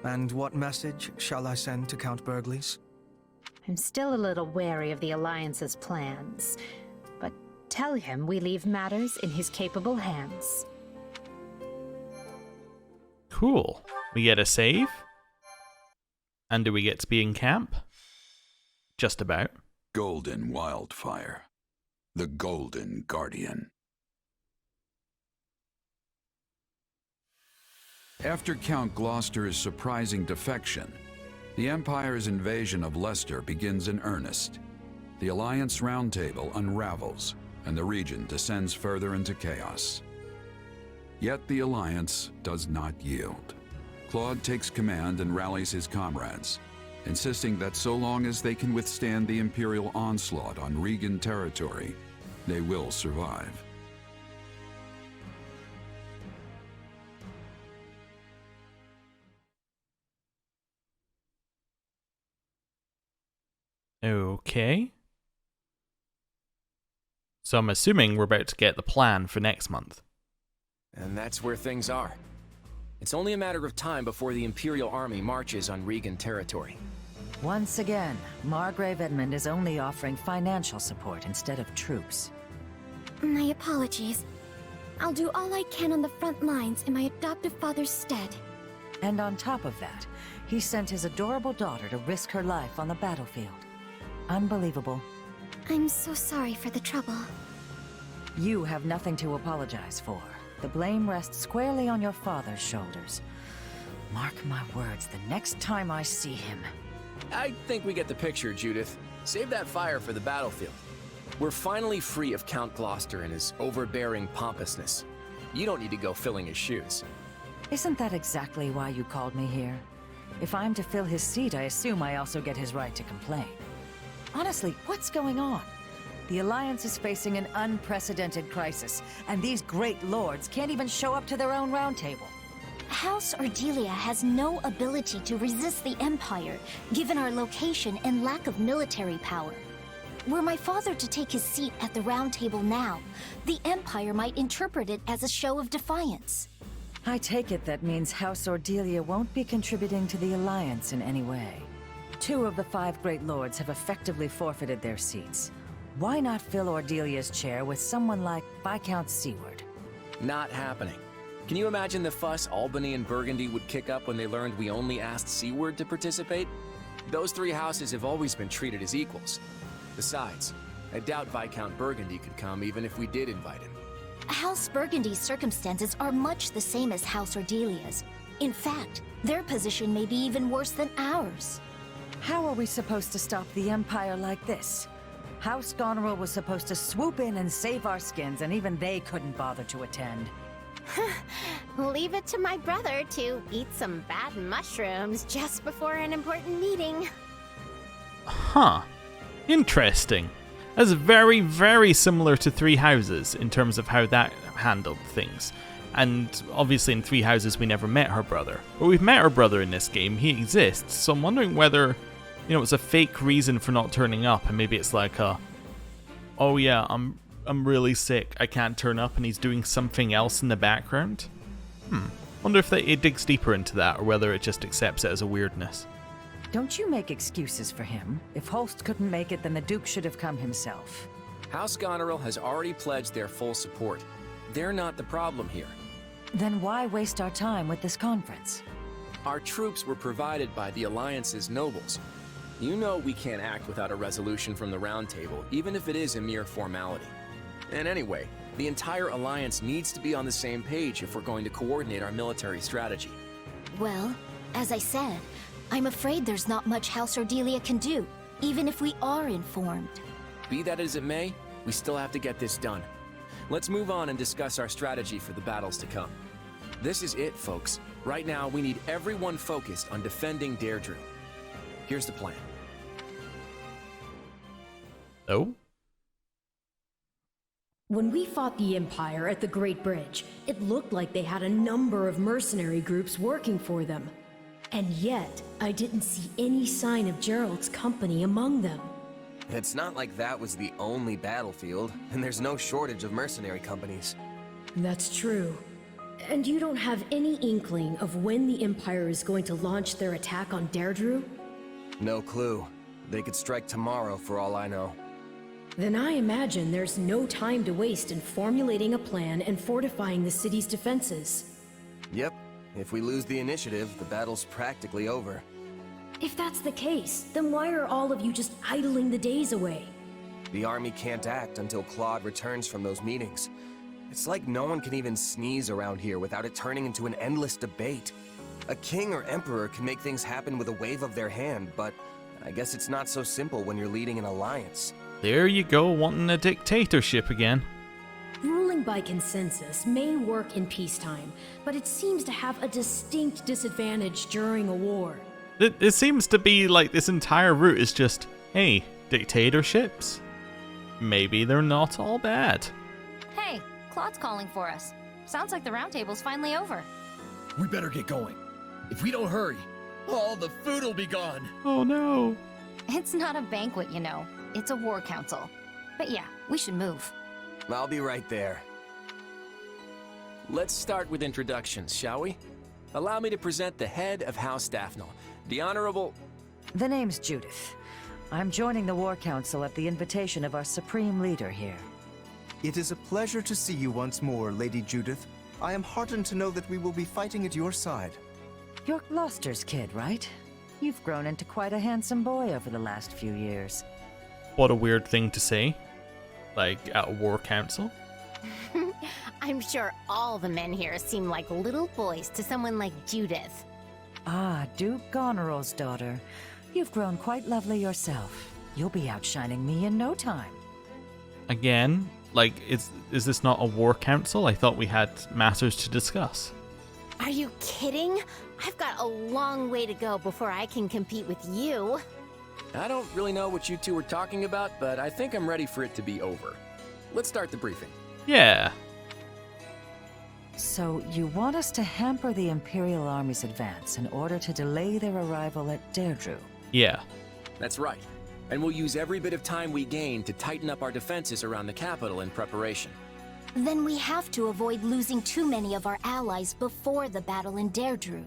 And what message shall I send to Count Burgleys? I'm still a little wary of the Alliance's plans, but tell him we leave matters in his capable hands. Cool. We get a save. And do we get to be in camp? Just about. Golden Wildfire. The Golden Guardian. After Count Gloucester's surprising defection, the Empire's invasion of Leicester begins in earnest. The Alliance Roundtable unravels, and the region descends further into chaos. Yet the Alliance does not yield. Claude takes command and rallies his comrades, insisting that so long as they can withstand the Imperial onslaught on Regan territory, they will survive. Okay. So I'm assuming we're about to get the plan for next month. And that's where things are. It's only a matter of time before the Imperial Army marches on Regan territory. Once again, Margrave Edmund is only offering financial support instead of troops. My apologies. I'll do all I can on the front lines in my adoptive father's stead. And on top of that, he sent his adorable daughter to risk her life on the battlefield. Unbelievable. I'm so sorry for the trouble. You have nothing to apologize for. The blame rests squarely on your father's shoulders. Mark my words, the next time I see him... I think we get the picture, Judith. Save that fire for the battlefield. We're finally free of Count Gloucester and his overbearing pompousness. You don't need to go filling his shoes. Isn't that exactly why you called me here? If I'm to fill his seat, I assume I also get his right to complain. Honestly, what's going on? The Alliance is facing an unprecedented crisis, and these great lords can't even show up to their own roundtable. House Ardelia has no ability to resist the Empire, given our location and lack of military power. Were my father to take his seat at the round table now, the Empire might interpret it as a show of defiance. I take it that means House Ardelia won't be contributing to the Alliance in any way. 2 of the 5 great lords have effectively forfeited their seats. Why not fill Ardelia's chair with someone like Viscount Seward? Not happening. Can you imagine the fuss Albany and Burgundy would kick up when they learned we only asked Seward to participate? Those 3 houses have always been treated as equals. Besides, I doubt Viscount Burgundy could come even if we did invite him. House Burgundy's circumstances are much the same as House Ardelia's. In fact, their position may be even worse than ours. How are we supposed to stop the Empire like this? House Goneril was supposed to swoop in and save our skins, and even they couldn't bother to attend. Leave it to my brother to eat some bad mushrooms just before an important meeting. Huh. Interesting. That's very, very similar to 3 Houses in terms of how that handled things. And obviously in 3 Houses we never met her brother. But we've met her brother in this game, he exists, so I'm wondering whether, you know, it's a fake reason for not turning up, and maybe it's like a, oh yeah, I'm really sick, I can't turn up, and he's doing something else in the background. Wonder if it digs deeper into that, or whether it just accepts it as a weirdness. Don't you make excuses for him. If Holst couldn't make it, then the Duke should have come himself. House Goneril has already pledged their full support. They're not the problem here. Then why waste our time with this conference? Our troops were provided by the Alliance's nobles. You know we can't act without a resolution from the Round Table, even if it is a mere formality. And anyway, the entire Alliance needs to be on the same page if we're going to coordinate our military strategy. Well, as I said, I'm afraid there's not much House Ardelia can do. even if we are informed. Be that as it may, we still have to get this done. Let's move on and discuss our strategy for the battles to come. This is it, folks. Right now, we need everyone focused on defending Deirdre. Here's the plan. Oh? When we fought the Empire at the Great Bridge, it looked like they had a number of mercenary groups working for them. And yet, I didn't see any sign of Gerald's company among them. It's not like that was the only battlefield, and there's no shortage of mercenary companies. That's true. And you don't have any inkling of when the Empire is going to launch their attack on Deirdre? No clue. They could strike tomorrow for all I know. Then I imagine there's no time to waste in formulating a plan and fortifying the city's defenses. Yep. If we lose the initiative, the battle's practically over. If that's the case, then why are all of you just idling the days away? The army can't act until Claude returns from those meetings. It's like no one can even sneeze around here without it turning into an endless debate. A king or emperor can make things happen with a wave of their hand, but I guess it's not so simple when you're leading an alliance. There you go, wanting a dictatorship again. Ruling by consensus may work in peacetime, but it seems to have a distinct disadvantage during a war. It seems to be like this entire route is just, hey, dictatorships? Maybe they're not all bad. Hey, Claude's calling for us. Sounds like the round table's finally over. We better get going. If we don't hurry, all the food will be gone. Oh no. It's not a banquet, you know. It's a war council. But yeah, we should move. I'll be right there. Let's start with introductions, shall we? Allow me to present the head of House Daphne, the Honorable... The name's Judith. I'm joining the War Council at the invitation of our Supreme Leader here. It is a pleasure to see you once more, Lady Judith. I am heartened to know that we will be fighting at your side. You're Gloucester's kid, right? You've grown into quite a handsome boy over the last few years. What a weird thing to say. Like, at a war council? I'm sure all the men here seem like little boys to someone like Judith. Ah, Duke Goneril's daughter. You've grown quite lovely yourself. You'll be outshining me in no time. Again, like, is this not a war council? I thought we had matters to discuss. Are you kidding? I've got a long way to go before I can compete with you. I don't really know what you two were talking about, but I think I'm ready for it to be over. Let's start the briefing. Yeah. So, you want us to hamper the Imperial Army's advance in order to delay their arrival at Deirdre? Yeah. That's right. And we'll use every bit of time we gain to tighten up our defenses around the capital in preparation. Then we have to avoid losing too many of our allies before the battle in Deirdre.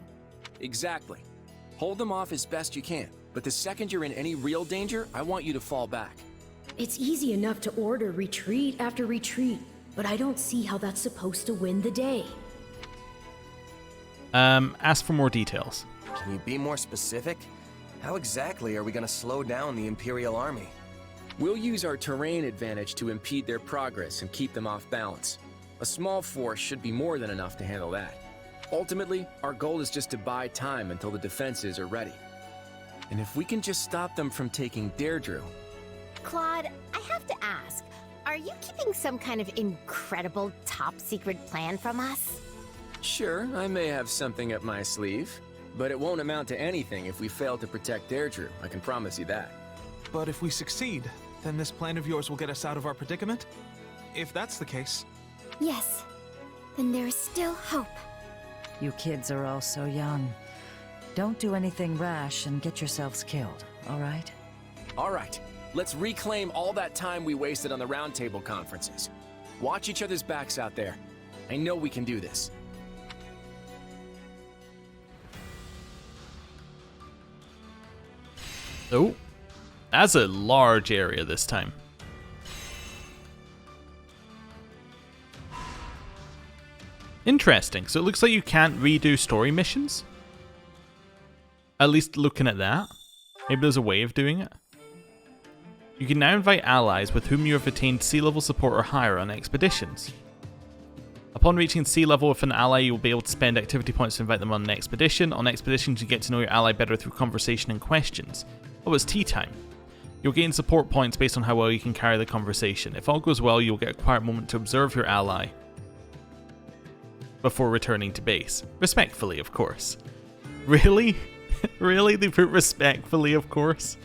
Exactly. Hold them off as best you can, but the second you're in any real danger, I want you to fall back. It's easy enough to order retreat after retreat, but I don't see how that's supposed to win the day. Ask for more details. Can you be more specific? How exactly are we going to slow down the Imperial Army? We'll use our terrain advantage to impede their progress and keep them off balance. A small force should be more than enough to handle that. Ultimately, our goal is just to buy time until the defenses are ready. And if we can just stop them from taking Deirdre... Claude, I have to ask, are you keeping some kind of incredible top-secret plan from us? Sure, I may have something up my sleeve, but it won't amount to anything if we fail to protect Deirdre, I can promise you that. But if we succeed, then this plan of yours will get us out of our predicament? If that's the case... Yes. Then there is still hope. You kids are all so young. Don't do anything rash and get yourselves killed, all right? All right. Let's reclaim all that time we wasted on the roundtable conferences. Watch each other's backs out there. I know we can do this. Oh, that's a large area this time. Interesting. So it looks like you can't redo story missions? At least looking at that. Maybe there's a way of doing it. You can now invite allies with whom you have attained sea level support or higher on expeditions. Upon reaching sea level with an ally, you will be able to spend activity points to invite them on an expedition. On expeditions, you get to know your ally better through conversation and questions. Oh, it's tea time. You'll gain support points based on how well you can carry the conversation. If all goes well, you'll get a quiet moment to observe your ally before returning to base. Respectfully, of course. Really? Really? They put respectfully, of course?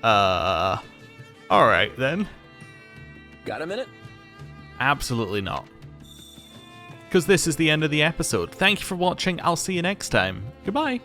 Alright then. Got a minute? Absolutely not. Because this is the end of the episode. Thank you for watching. I'll see you next time. Goodbye.